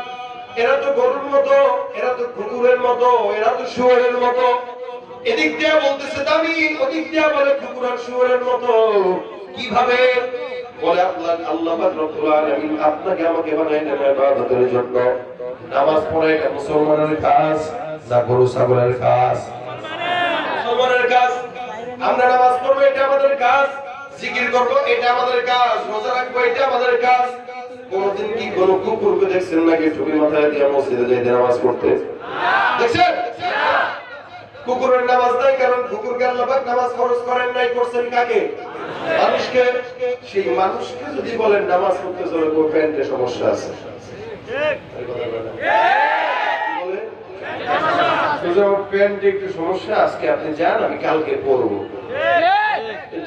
এরা তো গরুর মতো, এরা তো কুকুরের মতো, এরা তো শুয়োরের মতো। এদিক দিয়ে বলতেছে দামি, ওদিক দিয়ে বলে কুকুর আর শুয়োরের মতো। কিভাবে? বলে আল্লাহ পাক রব্বুল আলামিন আপনাকে আমাকে বানাইলেন ইবাদতের জন্য। নামাজ পড়া এটা মুসলমানের কাজ না গরু ছাগলের কাজ? মুসলমানের কাজ। আমরা নামাজ পড়বো এটা আমাদের কাজ, জিকির করবো এটা আমাদের কাজ, রোজা রাখবো এটা আমাদের কাজ। কোনদিন কি কোন কুকুরকে দেখছেন নাকি টুপি মাথায় দিয়ে মসজিদে যাইতে নামাজ পড়তে? দেখছেন? কুকুরের নামাজ নাই, কারণ কুকুরকে আল্লাহ পাক নামাজ ফরজ করেন নাই, করছেন কাকে? মানুষকে। সেই মানুষকে যদি বলেন নামাজ পড়তে চলে, কোন প্যান্টে সমস্যা আছে? প্যান্টে একটু সমস্যা, আজকে আপনি যান, আমি কালকে পড়বো।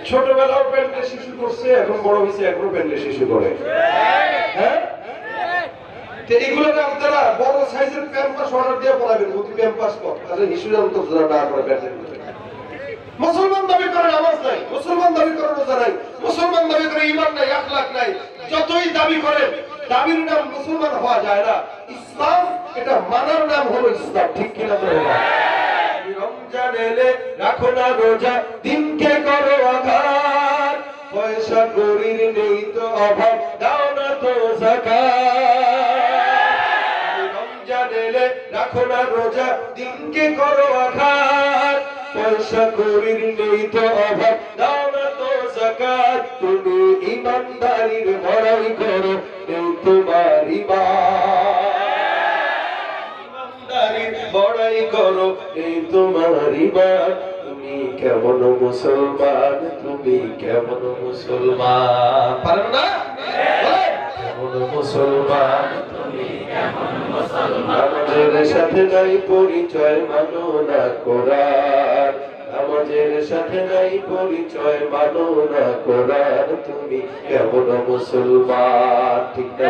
ছোটবেলাও প্যান্টে শিশু করছে, এখন বড় হয়েছে এখনো প্যান্টে শিশু করে। হ্যাঁ, এগুলোকে আপনারা বড় সাইজের প্যাম্পাস অর্ডার দিয়ে পড়াবেন, অতি প্যাম্পাস পর তাহলে হিসুর অন্তর না করে প্যান্টের ভিতরে। মুসলমান দাবি করে নামাজ নাই, মুসলমান দাবি করে রোজা নাই, মুসলমান দাবি করে ঈমান নাই, আখলাক নাই, যতই দাবি করেন, দাবির নাম মুসলমান হওয়া যায় না। ইসলাম এটা মানার নাম হলো ইসলাম, ঠিক কিনা বলেন? রমজান এলে রাখো না রোজা, দিনকে করো আঘাত, পয়সা করির নেই তো অভাব, দাও না তো যাকাত। রমজান এলে রাখো না রোজা, দিনকে করো আঘাত, পয়সা করির নেই তো অভাব, দাও না তো যাকাত। তুমি ইমানদারির বড়াই করো, নেই তোমার ঈমান। ইমানদারির বড়াই করো, নেই তোমার ঈমান। তুমি কেমন মুসলমান, তুমি কেমন মুসলমান? পারেন না? কেমন মুসলমান, তুমি কেমন মুসলমান? আমাদের সাথে নাই পরিচয়, মানো না কোরআন। আমাদের সাথে নাই পরিচয়, মানো না কোরআন। তুমি কেমন মুসলমান? ঠিক না?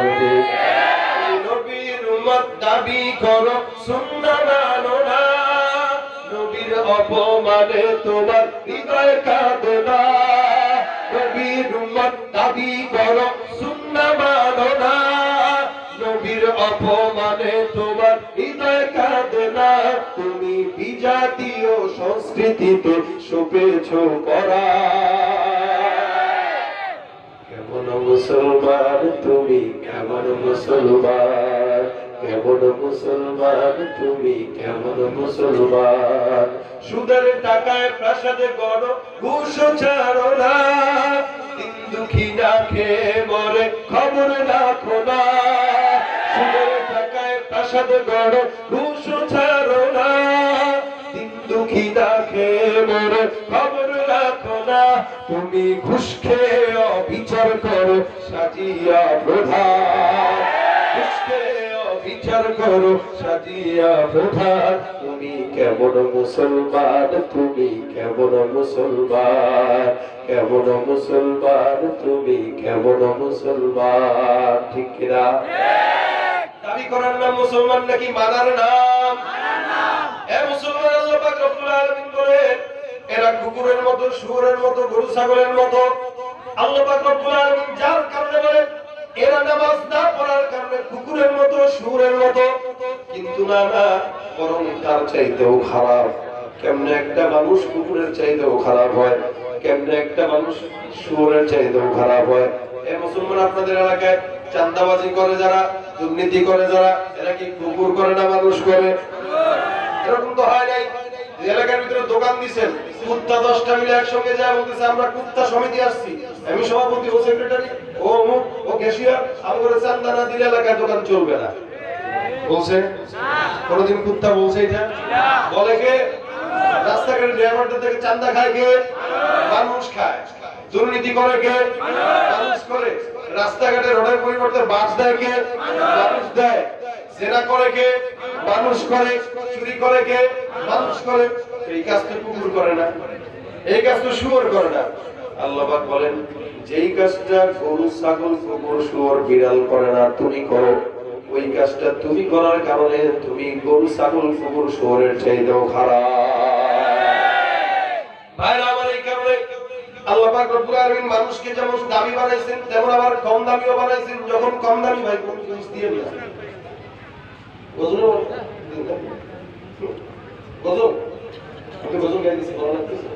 নবীর উম্মত দাবি করো, সুন্নাহ মানো না, নবীর অপমানে তোমার হৃদয় কাঁদে না। নবীর উম্মত দাবি করো, সুন্নাহ মানো না, নবীর অপমানে তোমার হৃদয় কাঁদে না। তুমি বিজাতীয় সংস্কৃতিতে সপেছো পরা। কেমন মুসলমান তুমি, কেমন মুসলমান? কেমন মুসলমান তুমি, কেমন মুসলমান? সুদের টাকায় প্রাসাদে গড়ো, ঘুষ ছাড়ো না, দিন দুঃখী না খেয়ে মরে খবর রাখো না। সুদের টাকায় প্রাসাদে গড়ো, ঘুষ ছাড়ো না, দিন দুঃখী না খেয়ে মরে খবর রাখো না। তুমি ঘুষ খেয়ে অবিচার করো, সাজিয়া প্রধান, ঘুষ খেয়ে বিচার করো, সাজিয়া প্রধান। তুমি কেমন মুসলমান, তুমি কেমন মুসলমান? কেমন মুসলমান তুমি, কেমন মুসলমান? ঠিক কিনা? দাবি করার নাম মুসলমান নাকি মানার নাম? এ মুসলমান, আল্লাহ পাক রব্বুল আলামিন বলেন এরা কুকুরের মতো, শুয়োরের মতো, গরু ছাগলের মতো। আল্লাহ পাক রব্বুল আলামিন যার কারণে বলেন এরা নামাজ না পড়ার কারণে কুকুরের মতো শুয়োরের মতো, কিন্তু না না, বরং তার চাইতেও খারাপ। কেমনে একটা মানুষ কুকুরের চাইতেও খারাপ হয়, কেমনে একটা মানুষ শুয়োরের চাইতেও খারাপ হয়। এই মুসলমান আপনাদের এলাকায় চাঁদাবাজি করে যারা, দুর্নীতি করে যারা, এরা কি কুকুর করে না মানুষ করে? এরকম তো হয় নাই। এলাকার ভিতরে দোকান দিচ্ছেন, কুত্তা 10টা মিলে একসঙ্গে যায়, বলতেছে আমরা কুত্তা সমিতি আসছি, আমি সভাপতি, ও সেক্রেটারি, ও অমুক, ও ক্যাশিয়ার, আমাদের চান্দা না দিলে এলাকায় দোকান চলবে না। বলছে কোনদিন কুত্তা বলছে এটা? বলে কে? রাস্তাঘাটে ড্রাইভারদের থেকে চান্দা খায় কে? মানুষ খায়। দুর্নীতি করে কে? মানুষ করে। রাস্তাঘাটে রোডের পরিবর্তে বাস দেয় কে? মানুষ দেয়। জেনা করে কে? মানুষ করে। চুরি করে কে? মানুষ করে। এই কাজ তো কুকুর করে না, এই কাজ তো শুয়োর করে না। আল্লাহ পাক বলেন যেই কাজটা গরু, ছাগল, কুকুর, শুয়োর, বিড়াল করে না, তুমি করো, ওই কাজটা তুমি করার কারণে তুমি গরু, ছাগল, কুকুর, শুয়োরের চাইতেও খারাপ। ভাইরা আমার, এই কারণে আল্লাহ পাক রব্বুল আলামিন মানুষকে যেমন দামি বানাইছেন, তেমন আবার কম দামিও বানাইছেন। যখন কম দামি ভাই কোন জিনিস দিয়ে না গজল, গজল আমি গজল গাইতেছি, ভালো লাগতেছে?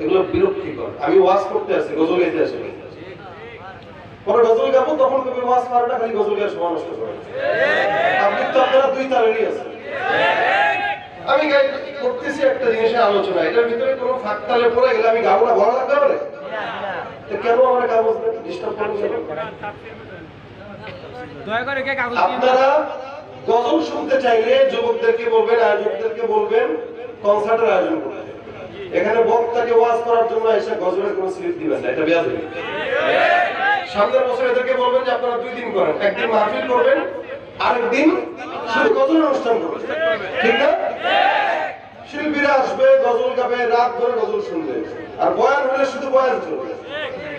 এগুলো বিরক্তিকর। আমি ওয়াজ করতে আসছি, গজল গাইতে আসি। পরে গজল গাবো, তখন কবে ওয়াজ পারে না, খালি গজল গায়ে সময় নষ্ট করে। আপনি তো আপনারা দুই তারেরই আছে। আমি গাই করতেছি একটা জিনিসের আলোচনা, এটার ভিতরে কোনো ফাঁক তালে পড়ে গেলে আমি গাবো না, ভালো লাগবে পারে? কেন আমরা গাবো? ডিস্টার্ব করবেন? আপনারা গজল শুনতে চাইলে যুবকদেরকে বলবেন, আয়োজকদেরকে বলবেন কনসার্টের আয়োজন করতে। এখানে বক্তাকে ওয়াজ করার জন্য এসে গজলের কোনো স্লিপ দিবেন না, এটা বেয়াদবি। সামনের বছর এদেরকে বলবেন যে আপনারা 2 দিন করেন, একদিন মাহফিল করবেন, আরেকদিন শুধু গজলের অনুষ্ঠান করবেন, ঠিক না? শিল্পীরা আসবে, গজল গাবে, রাত ধরে গজল শুনবে, আর বয়ান হলে শুধু বয়ান চলবে।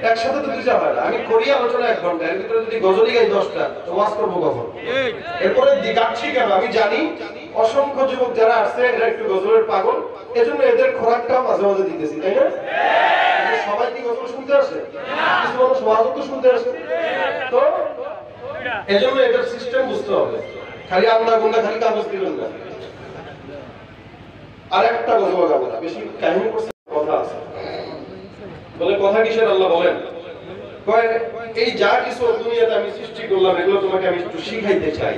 একসাথে তো দুইটা হয় না। আমি করি আলোচনা 1 ঘন্টা, এর ভিতরে যদি গজলই গাই 10টা, তো ওয়াজ করবো কখন? এরপরে গাচ্ছি কেন? আমি জানি অসংখ্য যুবক যারা আসছে এরা একটু গজলের পাগল, এজন্য এদের খোরাকটাও মাঝে মাঝে দিতেছি, তাই না? সবাই কি গজল শুনতে আসে? কিছু মানুষ ওয়াজও তো শুনতে আসে। তো এজন্য এটার সিস্টেম বুঝতে হবে। খালি আন্দা গুন্ডা খালি কাগজ দিবেন না। আর একটা গজল গাবো না, বেশি কাহিনী করছে, কথা আছে। বলে কথা কিসের? আল্লাহ বলেন এই যা কিছু দুনিয়াতে আমি সৃষ্টি করলাম, এগুলো তোমাকে আমি একটু শিখাইতে চাই।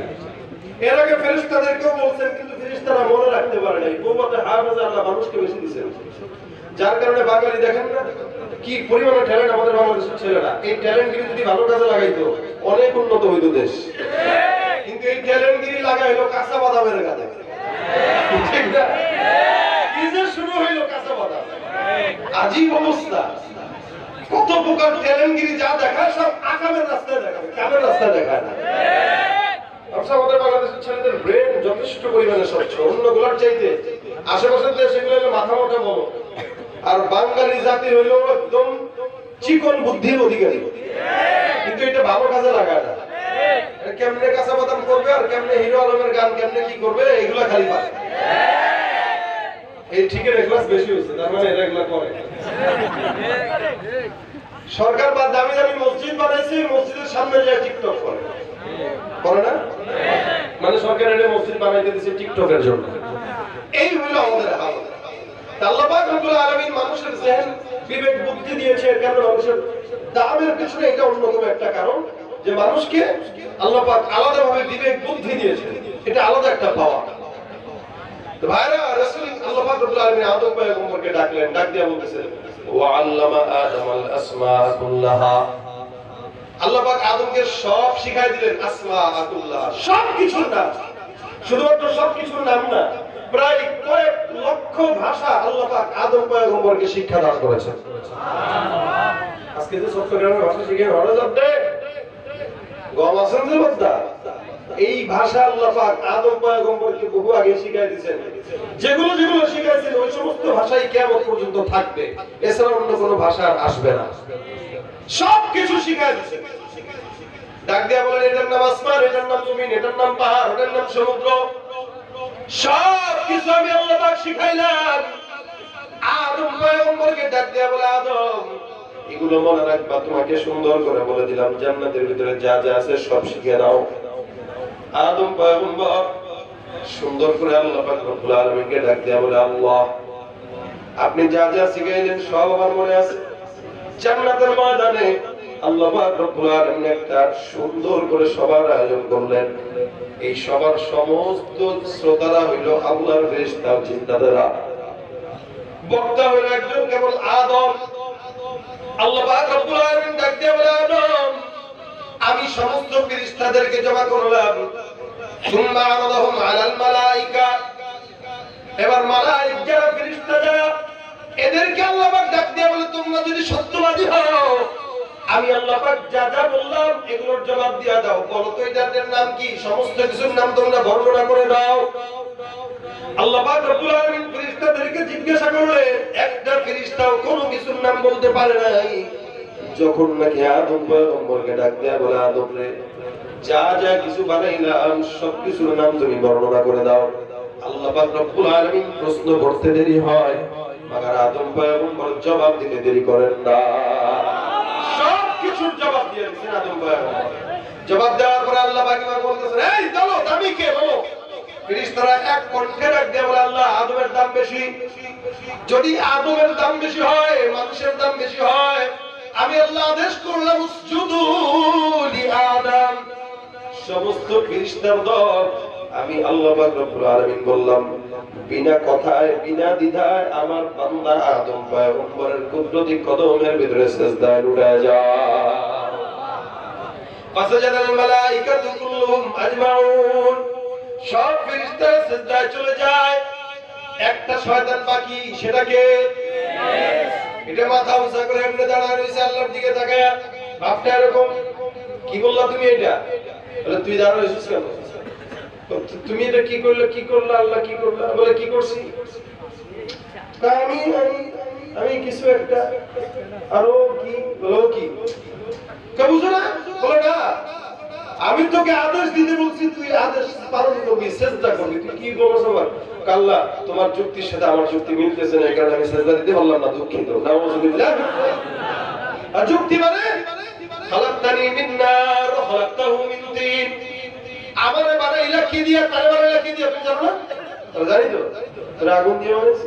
এর আগে ফেরেশতাদেরকেও বলছেন, কিন্তু ফেরেশতারা মনে রাখতে পারে নাই। কওমাতে হাফেজ আল্লাহ মানুষকে বেশি দিয়েছেন, যার কারণে বাঙালি দেখেন না কি পরিমাণে ট্যালেন্ট আমাদের বাংলাদেশের ছেলেরা। এই ট্যালেন্টগিরি যদি ভালো কাজে লাগাইতো অনেক উন্নত হইতো দেশ। কিন্তু এই ট্যালেন্টগিরি লাগাইলো কাঁচা বাদামের গাছে, ঠিক না? কি যে শুরু হইলো কাঁচা বাদাম, আজীব অবস্থা। কত প্রকার ট্যালেন্টগিরি যা দেখায় সব আকামের রাস্তায় দেখাবে, কামের রাস্তায় দেখায় না। আমাদের বাংলাদেশের ছেলেদের ব্রেন যথেষ্ট পরিমাণে স্বচ্ছ, অন্যগুলোর চাইতে। আশেপাশের দেশ এগুলো হলো মাথা মোটা বড়, আর বাঙালি জাতি হইল একদম চিকন বুদ্ধির অধিকারী, কিন্তু এটা ভালো কাজে লাগায় না। কেমনে কাঁচা বাদাম করবে আর কেমনে হিরো আলমের গান কেমনে কি করবে, এগুলা খালি পারে। এই ঠিকের এগুলা বেশি হয়েছে, তার মানে এরা এগুলা করে। সরকার বা দামি দামি মসজিদ বানাইছে, মসজিদের সামনে যায় টিকটক করে, করে না? মানে সরকার এনে মসজিদ বানাইতে দিচ্ছে টিকটকের জন্য। এই হলো আমাদের হাল। আল্লাহ পাক রব্বুল আলামিন মানুষের জেহেন, বিবেক, বুদ্ধি দিয়েছে। এর কারণে মানুষের দামের পিছনে এটা অন্যতম একটা কারণ, যে মানুষকে আল্লাহ পাক আলাদাভাবে বিবেক, বুদ্ধি দিয়েছে। এটা আলাদা একটা পাওয়া। তো ভাইরা, রাসূল আল্লাহ পাক রব্বুল আলামিন আদম পয়গম্বরকে ডাকলেন, ডাক দিয়া বলতেছেন ওয়া আল্লামা আদামাল আসমা কুল্লাহা। আল্লাহ পাক আদমকে সব শিখাই দিলেন, আসমা কুল্লাহ, সব কিছুর নাম। শুধুমাত্র সব কিছুর নাম না, প্রায় কয়েক লক্ষ ভাষা আল্লাহ পাক আদম পয়গম্বরকে শিক্ষা দান করেছেন। আজকে যে চট্টগ্রামের ভাষা শিখে হলো যাবে গম আছেন যে বলতা, এই ভাষা আল্লাহ পাক আদম পয়গম্বরকে বহু আগে শিখাই দিয়েছেন। যেগুলো যেগুলো শিখাইছেন ওই সমস্ত ভাষাই কিয়ামত পর্যন্ত থাকবে, এছাড়া অন্য কোনো ভাষা আর আসবে না। সব কিছু শিখাই দিয়েছেন। ডাক দিয়া বলেন এটার নাম আসমান, এটার নাম জমিন, এটার নাম পাহাড়, এটার নাম সমুদ্র। সব কিছু আমি আল্লাহ পাক শিখাইলাম। আদম পয়গম্বরকে ডাক দিয়া বলে আদম এগুলো মনে রাখবা। তোমাকে সুন্দর করে বলে দিলাম, জান্নাতের ভিতরে যা যা আছে সব শিখে নাও। আদম পয়গম্বর সুন্দর করে আল্লাহ পাক রব্বুল আলামিনকে ডাক দেয়া বলে, আল্লাহ আপনি যা যা শিখাইলেন সব আমার মনে আছে। জান্নাতের ময়দানে আল্লাহ পাক রব্বুল আলামিন একটা সুন্দর করে সবার আয়োজন করলেন। এই সবার সমস্ত শ্রোতারা হইল আল্লাহর ফেরেশতা জিন্নাতেরা। বক্তা হইল একজন কেবল আদম। আল্লাহ পাক রব্বুল আলামিন ডাক দিয়ে বলে, আদম আমি সমস্ত ফেরেশতাদেরকে জমা করলাম। সুম্মা আরাদাহুম আলাল মালায়েকা। এবার মালায়েক যারা ফেরেশতা যারা এদেরকে আল্লাহ পাক ডাক দিয়ে বলে, তোমরা যদি সত্যবাদী হও আমি আল্লাহ পাক যা যা বললাম এগুলোর জবাব দিয়া দাও। বলো তো এটার নাম কি? সমস্ত কিছুর নাম তোমরা বর্ণনা করে দাও। আল্লাহ পাক রব্বুল আলামিন ফেরেশতাদেরকে জিজ্ঞাসা করলেন, একটা ফেরেশতাও কোনো কিছুর নাম বলতে পারে নাই। যখন নাকি আদম পয়গম্বরকে ডাক দেয়া বলে, আদম রে যা যা কিছু বানাইলাম সব কিছুর নাম তুমি বর্ণনা করে দাও। আল্লাহ পাক রব্বুল আলামিন প্রশ্ন করতে দেরি হয়, মাগার আদম পয়গম্বর জবাব দিতে দেরি করেন না। সব কিছুর জবাব দিয়ে দিয়েছেন আদম পয়গম্বর। জবাব দেওয়ার পরে আল্লাহ পাক বলতেছেন, এই চলো দামি কে বলো। ফেরেশতারা এক কণ্ঠে ডাক দিয়ে বলে, আল্লাহ আদমের দাম বেশি। যদি আদমের দাম বেশি হয়, মানুষের দাম বেশি হয়, আমি আল্লাহ আদেশ করলাম উসজুদু লি আদম। সমস্ত ফেরেশতার দল আমি আল্লাহ পাক রব্বুল আলামিন বললাম, বিনা কথায় বিনা দ্বিধায় আমার বান্দা আদম পয়গম্বরের কুদরতি কদমের ভিতরে সিজদায় উঠে যাও। ফাসাজাদাল মালায়েকাতু কুল্লুহুম আজমাউন। সব ফেরেশতারা সিজদায় চলে যায়, একটা শয়তান বাকি। সেটাকে এটা মাথা উঁচা করে এমনি দাঁড়ায় রয়েছে আল্লাহর দিকে তাকায়া। ভাবটা এরকম, কি বললা তুমি এটা? বলে তুই দাঁড়ায় রয়েছিস কেন? তুমি এটা কি করলে? কি করলা? আল্লাহ কি করলা? বলে কি করছি? আমি আমি কিছু একটা। আরো কি? বলো কি? বুঝো না? বলে না, আমি তোকে আদেশ দিতে বলছি, তুই আদেশ পালন করবি, সিজদা করবি। তুই কি বলছ? আবার আল্লাহ তোমার যুক্তির সাথে আমার যুক্তি মিলতেছে না, এই কারণে আমি সিজদা দিতে পারলাম না, দুঃখিত। নাউযুবিল্লাহ। আর যুক্তি মানে খালাকতানি মিন নার ওয়া খালাকতাহু মিন তিন। আমারে বানাইলা কি দিয়া, তারে বানাইলা কি দিয়া? তুমি জানো না? তোরা জানি তো? তোরা আগুন দিয়ে বানাইছিস?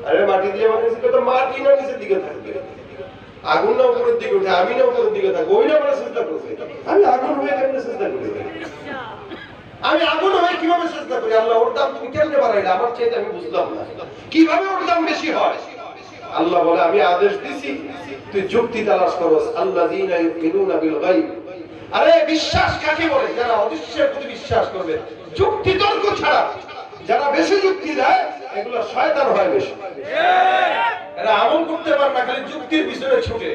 আরে মাটি দিয়ে বানাইছিস। তো মাটি না নিচের দিকে থাকবে, আগুন না উপরের দিকে উঠে, আমি না উপরের দিকে থাকবো। ওই না আমরা চিন্তা করছি, আমি আগুন হয়ে কেমনে চিন্তা করি? আমি আগুন হয়ে কিভাবে চিন্তা করি? আল্লাহ ওর দাম তুমি কেমনে বাড়াইলে? আমার চাইতে আমি বুঝলাম না কিভাবে ওর দাম বেশি হয়। আল্লাহ বলে, আমি আদেশ দিছি, তুই যুক্তি তালাশ করস। আল্লাযীনা ইউমিনুনা বিল গায়ব। আরে বিশ্বাস কাকে বলে? যারা অদৃশ্যের প্রতি বিশ্বাস করবে, যুক্তি তর্ক ছাড়া। যারা বেশি যুক্তি দেয় এগুলো শয়তান হয় বেশি। এরা আমল করতে পারে না, খালি যুক্তির পিছনে ছুটে।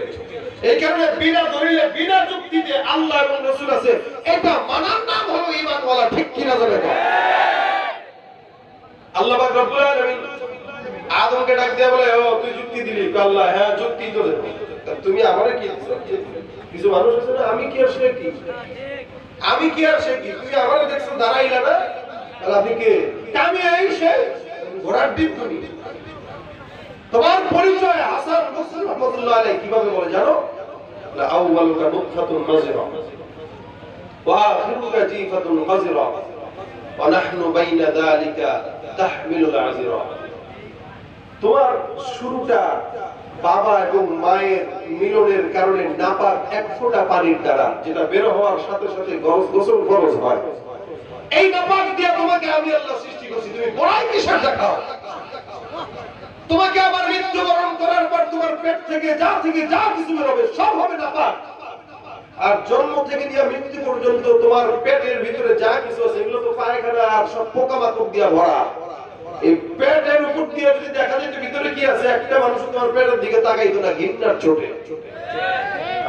এই কারণে বিনা দলিলে বিনা যুক্তিতে আল্লাহ এবং রাসূল আছে, এটা মানার নাম হলো ঈমানওয়ালা। ঠিক কি না জানেন? আল্লাহ পাক রব্বুল আলামিন আদমকে ডাক দিয়ে বলে, ও তুই যুক্তি দিলি? আল্লাহ হ্যাঁ যুক্তি তো দেব। তুমি আমারে কি দিছো? কিছু মানুষ আছে না, আমি কি আর সে কি, আমি কি আর সে কি? তুমি আমারে দেখছো দাঁড়াইলা না, তাহলে আপনি কে? আমি এই সে ঘোড়ার ডিম। তুমি তোমার পরিচয় হাসান বসরি রাহমাতুল্লাহ আলাইহি কিভাবে বলে জানো? আউয়ালুকা নুতফাতুন নাযিরা ওয়া আখিরুকা জিফাতুন গাযিরা ওয়া নাহনু বাইনা যালিকা তাহমিলুল আযিরা। তোমার শুরুটা বাবা এবং মায়ের মিলনের কারণে নাপাক এক ফোঁটা পানির দ্বারা, যেটা বের হওয়ার সাথে সাথে গোসল ফরজ হয়। এই নাপাক দিয়ে তোমাকে আমি আল্লাহ সৃষ্টি করেছি। তুমি বড়াই কিসের দেখাও? তোমাকে আবার মৃত্যুবরণ করার পর তোমার পেট থেকে যা কিছু বেরোবে সব হবে নাপাক। আর জন্ম থেকে নিয়ে মৃত্যু পর্যন্ত তোমার পেটের ভিতরে যা কিছু আছে এগুলো তো পায়খানা আর সব পোকামাকড় দিয়ে ভরা। এই পেটের উপর দিয়ে যদি দেখা যেত ভিতরে কি আছে, একটা মানুষ তোমার পেটের দিকে তাকাইতো না ঘৃণার চোটে।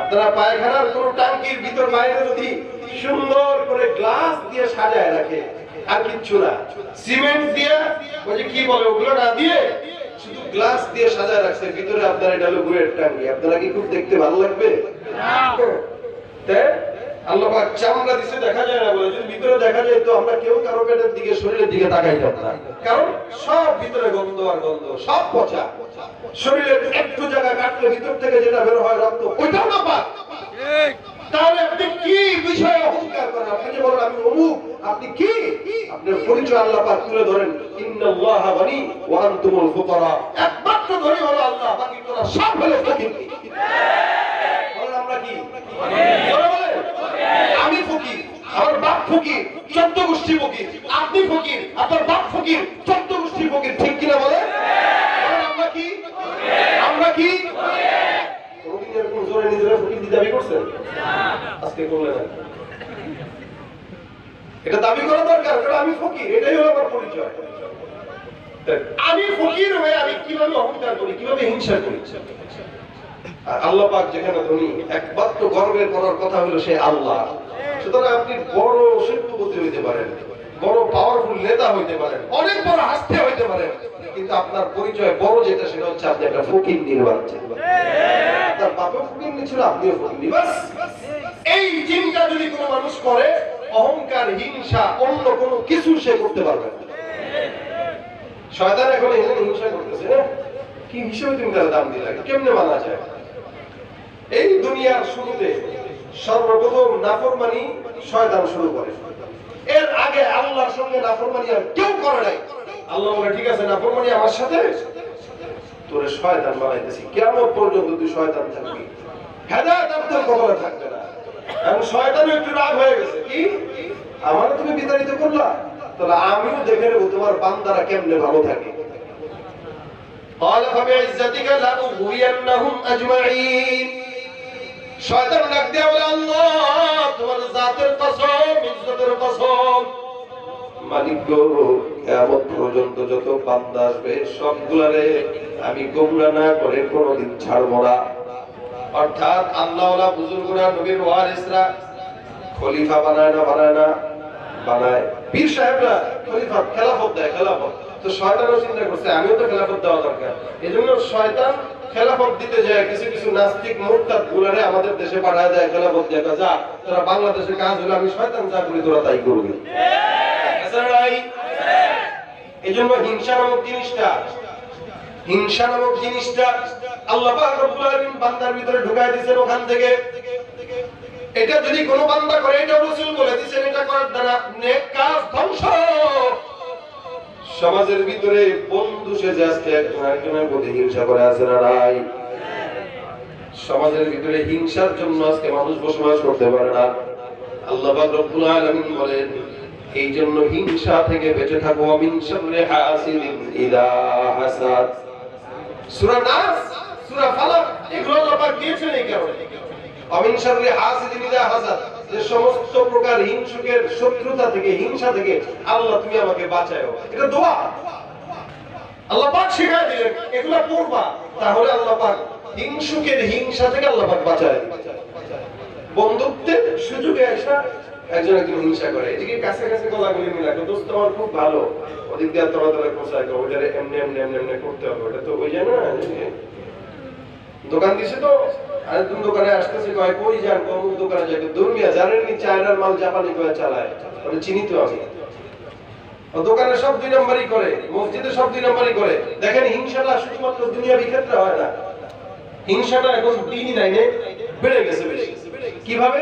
আপনারা পায়খানার কোন টাঙ্কির ভিতর বাইরে যদি সুন্দর করে গ্লাস দিয়ে সাজায় রাখে, আর কিচ্ছু না, সিমেন্ট দিয়ে ওই যে কি বলে ওগুলো না দিয়ে শুধু গ্লাস দিয়ে সাজায় রাখছে, ভিতরে আপনার এটা হলো গুড়ের টাঙ্কি, আপনারা কি খুব দেখতে ভালো লাগবে? আল্লাহ পাক চামড়া দিছে দেখা যায় না বলে, যদি ভিতরে দেখা যায় তো আমরা কেউ কারো পেটের দিকে শরীরের দিকে তাকাইতাম না, কারণ সব ভিতরে গন্ধ আর গন্ধ, সব পচা। শরীরের একটু জায়গা কাটলে ভিতর থেকে যেটা বের হয় রক্ত, ওইটাও না পাক। তাহলে আপনি কি বিষয়ে অহংকার করেন? আপনি যে বলেন আমি অমুক, আপনি কি? আপনার পরিচয় আল্লাহ পাক তুলে ধরেন, ইন্নাল্লাহা গানি ওয়া আনতুমুল ফুকারা। একমাত্র ধনী হলো আল্লাহ, বাকি তোরা সব হলো ফকির। বলেন আমরা কি? আমি ফকির, আমার বাপ ফকির, 14 গোষ্ঠী ফকির। আপনি ফকির, আপনার বাপ ফকির, 14 গোষ্ঠী ফকির। ঠিক কিনা বলেন? আমরা কি? আমরা কি? কোনদিন এরকম জোরে নিজেরা ফকির দাবি করছেন? আজকে করলেন না। এটা দাবি করা দরকার, কারণ আমি ফকির, এটাই হলো আমার পরিচয়। আমি ফকির হয়ে আমি কিভাবে অহংকার করি, কিভাবে হিংসা করি? আল্লাহ পাক যেখানে ধনী, একমাত্র গর্বের করার কথা হলো সে আল্লাহ। সুতরাং আপনি বড় শিল্পপতি হইতে পারেন, বড় পাওয়ারফুল নেতা হইতে পারেন, অনেক বড় হাস্তে হইতে পারেন, কিন্তু আপনার পরিচয় বড় যেটা, সেটা হচ্ছে আপনি একটা ফকির নির্বাচন। আপনার বাপও ফকির ছিল, আপনিও ফকির। বাস এই চিন্তা যদি কোনো মানুষ করে, অহংকার, হিংসা, অন্য কোনো কিছু সে করতে পারবে না। শয়তান এখন এখানে হিংসা করতেছে না, কি হিসেবে তুমি তার দাম দিলে, কেমনে মানা যায়? এই দুনিয়ার শুরুতে সর্বপ্রথম নাফরমানি শয়তান শুরু করে। এর আগে আল্লাহর সঙ্গে নাফরমানি আর কেউ করে নাই। আল্লাহ বলে, ঠিক আছে নাফরমানি আমার সাথে, তোরে শয়তান বানাইতেছি, কিয়ামত পর্যন্ত তুই শয়তান থাকবি, হেদায়েত আর তোর কবরে থাকবে না। এবং শয়তানও একটু রাগ হয়ে গেছে, কি আমারও তুমি বিতাড়িত করলা, তাহলে আমিও দেখে নেবো তোমার বান্দারা কেমনে ভালো থাকে। قال فبعزتك لأغوينهم أجمعين। শয়তান ডাক দিয়ে বলে, আল্লাহ তোমার জাতের কসম, ইজ্জতের কসম, মালিক গো, কিয়ামত পর্যন্ত যত বান্দা আসবে সবগুলারে আমি গোমরা না করে কোনোদিন ছাড়বো না। অর্থাৎ আল্লাহওয়ালা বুজুর্গরা, নবীর ওয়ারিসরা খলিফা বানায় না, বানায়। পীর সাহেবরা খলিফা, খেলাফত দেয়, খেলাফত। তো শয়তানও চিন্তা করছে আমিও তো খেলাফত দেওয়া দরকার। এজন্য শয়তান খেলাফত দিতে যায়, কিছু কিছু নাস্তিক মুরতাদ গুলারে আমাদের দেশে পাঠায় দেয় খেলাফত দিয়ে, যা তোরা বাংলাদেশে কাজ হলো, আমি শয়তান যা করি তোরা তাই করবি। এজন্য হিংসা নামক জিনিসটা আল্লাহ পাক রব্বুল আলামিন বান্দার ভিতরে ঢুকায় দিয়েছেন ওখান থেকে। এটা যদি কোনো বান্দা করে, এটা রাসূল বলে দিয়েছেন, এটা করার দ্বারা নেক কাজ ধ্বংস। সমাজের ভিতরে বন্ধু সেজে আজকে একজন আরেকজনের প্রতি হিংসা করে আছে না নাই? সমাজের ভিতরে হিংসার জন্য আজকে মানুষ বসবাস করতে পারে না। আল্লাহ পাক রব্বুল আলামিন বলেন, এই জন্য হিংসা থেকে বেঁচে থাকো। মিন শাররি হাসিদিন ইযা হাসাদ। সূরা নাস, সূরা ফালাক, এগুলো আল্লাহ পাক দিয়েছেন এই কারণে। মিন শাররি হাসিদিন ইযা হাসাদ, যে সমস্ত প্রকার হিংসুকের শত্রুতা থেকে, হিংসা থেকে আল্লাহ তুমি আমাকে বাঁচাও। এটা দোয়া আল্লাহ পাক শিখায় দিলেন, এগুলো পড়বা, তাহলে আল্লাহ পাক হিংসুকের হিংসা থেকে আল্লাহ পাক বাঁচায়। বন্ধুত্বের সুযোগে আসা একজন হিংসা করে, এদিকে কাছে কাছে গলাগুলি মিলা, দোস্ত আমার খুব ভালো, ওদিক দিয়ে তোরা তোরা কোথায় ওইটারে এমনি এমনি এমনি এমনি করতে হবে, ওটা তো ওই যায় না। দোকান দিছে তো, আর তুমি দোকানে আসতেছে, কয় কই যান, অমুক দোকানে যাই, দুর্মিয়া জানেন নি চায়নার মাল জাপানি করে চালায়, ওটা চিনি তো আমি। দোকানে সব 2 নম্বরই করে, মসজিদে সব 2 নম্বরই করে। দেখেন হিংসাটা শুধুমাত্র দুনিয়াবি ক্ষেত্রে হয় না, হিংসাটা এখন দিনই লাইনে বেড়ে গেছে বেশি। কিভাবে?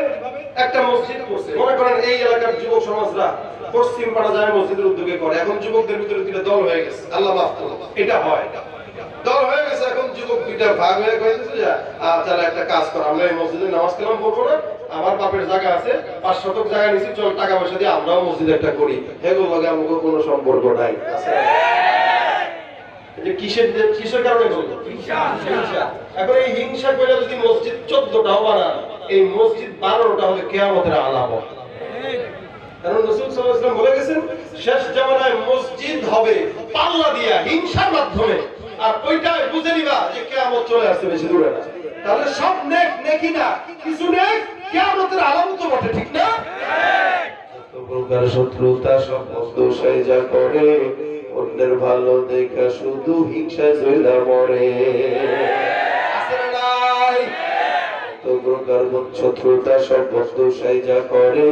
একটা মসজিদ করছে, মনে করেন এই এলাকার যুবক সমাজরা পশ্চিম পাড়া যায় মসজিদের উদ্যোগে করে, এখন যুবকদের ভিতরে 2টা দল হয়ে গেছে, আল্লাহ মাফ করুন, এটা হয়, দল হয়ে গেছে। এখন যুবক 2টা ভাগ হয়ে গেছে, যে যারা একটা কাজ করে, আমরা এই মসজিদে নামাজ কালাম পড়বো না, আমার বাপের জায়গা আছে, 5 শতক জায়গা নিছি, চল টাকা পয়সা দিয়ে আমরাও মসজিদে একটা করি, এগুলোর লগে আমাদের কোনো সম্পর্ক নাই। কিসের কারণে বলবো? হিংসা। এখন এই হিংসা করে যদি মসজিদ 14টাও বানান, এই মসজিদ 12টা হবে কিয়ামতের আলামত। কারণ রাসূল সাল্লাল্লাহু আলাইহি ওয়াসাল্লাম বলে গেছেন, শেষ জামানায় মসজিদ হবে পাল্লা দিয়া, হিংসার মাধ্যমে, আর ওইটাই বুঝে নিবা যে কিয়ামত চলে আসছে, বেশি দূরে না। তাহলে সব নেক নেকি না, কিছু নেক কিয়ামতের আলামত বটে, ঠিক না? তো প্রকার শত্রুতা সব দোষে যা করে, অন্যের ভালো দেখা শুধু হিংসা জয়লা মরে। প্রকার শত্রুতা সব বন্ধু সাইজা করে,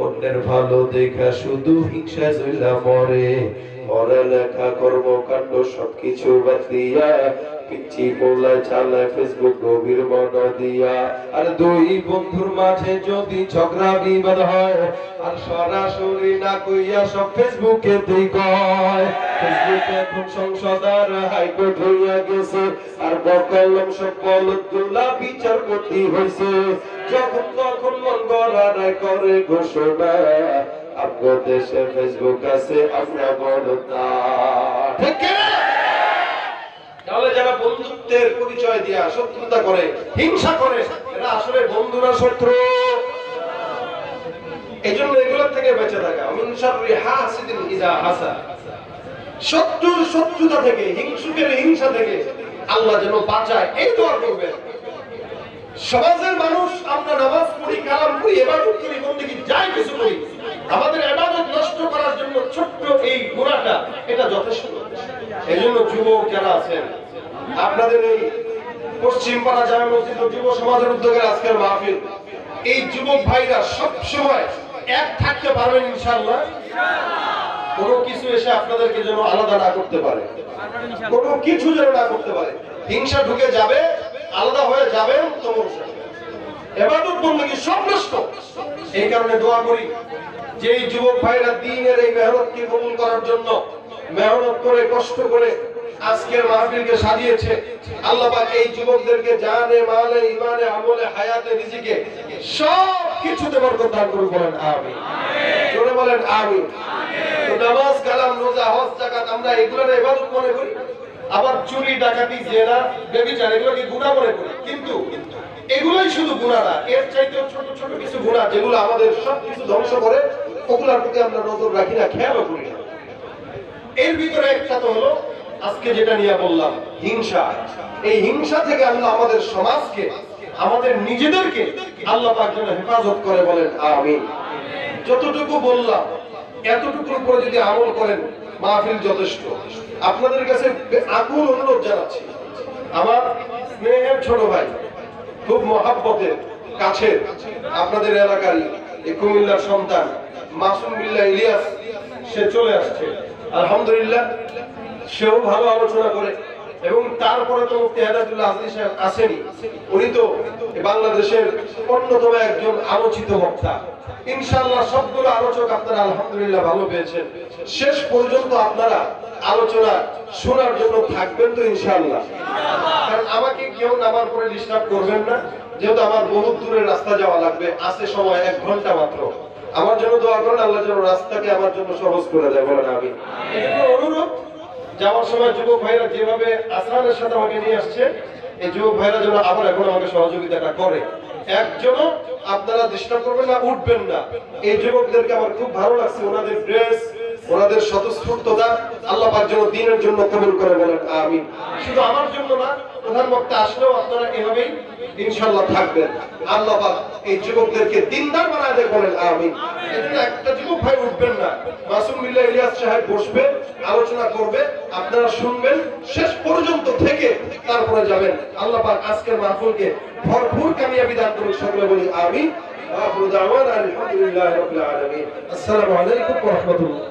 অন্যের ভালো দেখা শুধু হিংসা জইলা মরে। পড়ালেখা কর্মকাণ্ড সবকিছু বাদ দিয়া পিচ্ছি পোলায় চালায় ফেসবুক গভীর মন দিয়া। আর দুই বন্ধুর মাঝে যদি ঝগড়া বিবাদ হয়, আর সরাসরি না কইয়া সব ফেসবুকে তুই কয়। ফেসবুকে এখন সংসদ আর হাইকোর্ট হইয়া গেছে, আর বকলম সব বলদগুলা বিচার করতে হইছে। যখন তখন মন গড়া রায় করে ঘোষণা, আপনার দেশে ফেসবুক আছে আমরা বড় না। ঠিক না? তাহলে যারা বন্ধুত্বের পরিচয় দিয়া শত্রুতা করে, হিংসা করে, এরা আসলে বন্ধুরা শত্রু। এইজন্য এগুলোর থেকে বেঁচে থাকা। মিন শাররি হাসিদিন ইযা হাসাদ, শত্রুর শত্রুতা থেকে, হিংসুকের হিংসা থেকে আল্লাহ যেন বাঁচায়, এই দোয়া করবেন। সমাজের মানুষ আমরা নামাজ পড়ি, কালাম পড়ি, ইবাদত করি, বন্দেগী যাই কিছু করি, আমাদের ইবাদত নষ্ট করার জন্য ছোট্ট এই গুনাহটা এটা যথেষ্ট। এজন্য যুবক যারা আছেন, আপনাদের এই পশ্চিম পাড়া জামে মসজিদ যুব সমাজের উদ্যোগে আজকের মাহফিল, এই যুবক ভাইরা সব সময় এক থাকতে পারবেন ইনশাআল্লাহ। কোনো কিছু এসে আপনাদেরকে যেন আলাদা না করতে পারে, কোনো কিছু যেন না করতে পারে। হিংসা ঢুকে যাবে, আলাদা হয়ে যাবেন, তোমার ইবাদত বন্দেগী সব নষ্ট। এই কারণে দোয়া করি যে এই যুবক ভাইরা দ্বীনের এই মেহনতকে কবুল করার জন্য মেহনত করে কষ্ট করে আজকের মাহফিলকে সাজিয়েছে, আল্লাহ পাক এই যুবকদেরকে জানে, মালে, ইমানে, আমলে, হায়াতে, রিজিকে সব কিছুতে বরকত দান করুন। বলেন আমিন। জোরে বলেন আমিন। তো নামাজ, কালাম, রোজা, হজ, যাকাত আমরা এগুলোর ইবাদত মনে করি, আবার চুরি, ডাকাতি, জেনা, ব্যভিচার এগুলোকে গুনাহ মনে করি। কিন্তু এগুলোই শুধু গুনাহ না, এর চাইতে ছোট ছোট কিছু গুনাহ যেগুলো আমাদের সব কিছু ধ্বংস করে, ওগুলোর প্রতি আমরা নজর রাখি না, খেয়ালও করি না। এর ভিতরে একটা তো হলো আজকে যেটা নিয়ে বললাম, হিংসা। এই হিংসা থেকে আল্লাহ আমাদের সমাজকে, আমাদের নিজেদেরকে আল্লাহ পাক যেন হেফাজত করে। বলেন আমিন। যতটুকু বললাম এতটুকুর উপরে যদি আমল করেন, মাহফিল যথেষ্ট। আপনাদের কাছে আকুল অনুরোধ জানাচ্ছি, আমার স্নেহের ছোট ভাই, খুব মহাব্বতের কাছের, আপনাদের এলাকারই এই কুমিল্লার সন্তান মাসুম বিল্লাহ ইলিয়াস, সে চলে আসছে। আলহামদুলিল্লাহ, সেও ভালো আলোচনা করে, এবং তারপরে তো মুফতি হেদায়েতুল্লাহ আজলি সাহেব আসেনি, উনি তো বাংলাদেশের অন্যতম একজন আলোচিত বক্তা। ইনশাআল্লাহ সবগুলো আলোচক আপনারা আলহামদুলিল্লাহ ভালো পেয়েছেন। শেষ পর্যন্ত আপনারা আলোচনা শোনার জন্য থাকবেন তো ইনশাআল্লাহ। কারণ আমাকে কেউ নামার পরে ডিস্টার্ব করবেন না, যেহেতু আমার বহু দূরের রাস্তা যাওয়া লাগবে, আছে সময় 1 ঘন্টা মাত্র। আমার জন্য দোয়া করেন, আল্লাহ যেন রাস্তাকে আমার জন্য সহজ করে দেয়। বলেন আমিন। এজন্য অনুরোধ, যাওয়ার সময় যুবক ভাইরা যেভাবে আসরানের সাথে আমাকে নিয়ে আসছে, এই যুবক ভাইরা যেন আবার এখন আমাকে সহযোগিতাটা করে। একজনও আপনারা ডিস্টার্ব করবেন না, উঠবেন না। এই যুবকদেরকে আমার খুব ভালো লাগছে, ওনাদের ড্রেস, ওনাদের স্বতঃস্ফূর্ততা আল্লাহ পাক যেন দ্বীনের জন্য কবুল করে। বলেন আমিন। শুধু আমার জন্য না, প্রধান বক্তা আসলেও আপনারা এভাবেই ইনশাআল্লাহ থাকবেন। আল্লাহ পাক এই যুবকদেরকে দ্বীনদার বানায় দেয়। বলেন আমিন। এজন্য একটা যুবক ভাই উঠবেন না, মাসুম বিল্লাহ ইলিয়াস সাহেব বসবে, আলোচনা করবে, আপনারা শুনবেন, শেষ পর্যন্ত থেকে তারপরে যাবেন। আল্লাহ পাক আজকের মাহফিলকে ভরপুর কামিয়াবি দান করুন। সকলে বলি আমিন। আখিরু দাওয়ানা আলহামদুলিল্লাহি রাব্বিল আলামিন। আসসালামু আলাইকুম ওয়া রাহমাতুল্লাহ।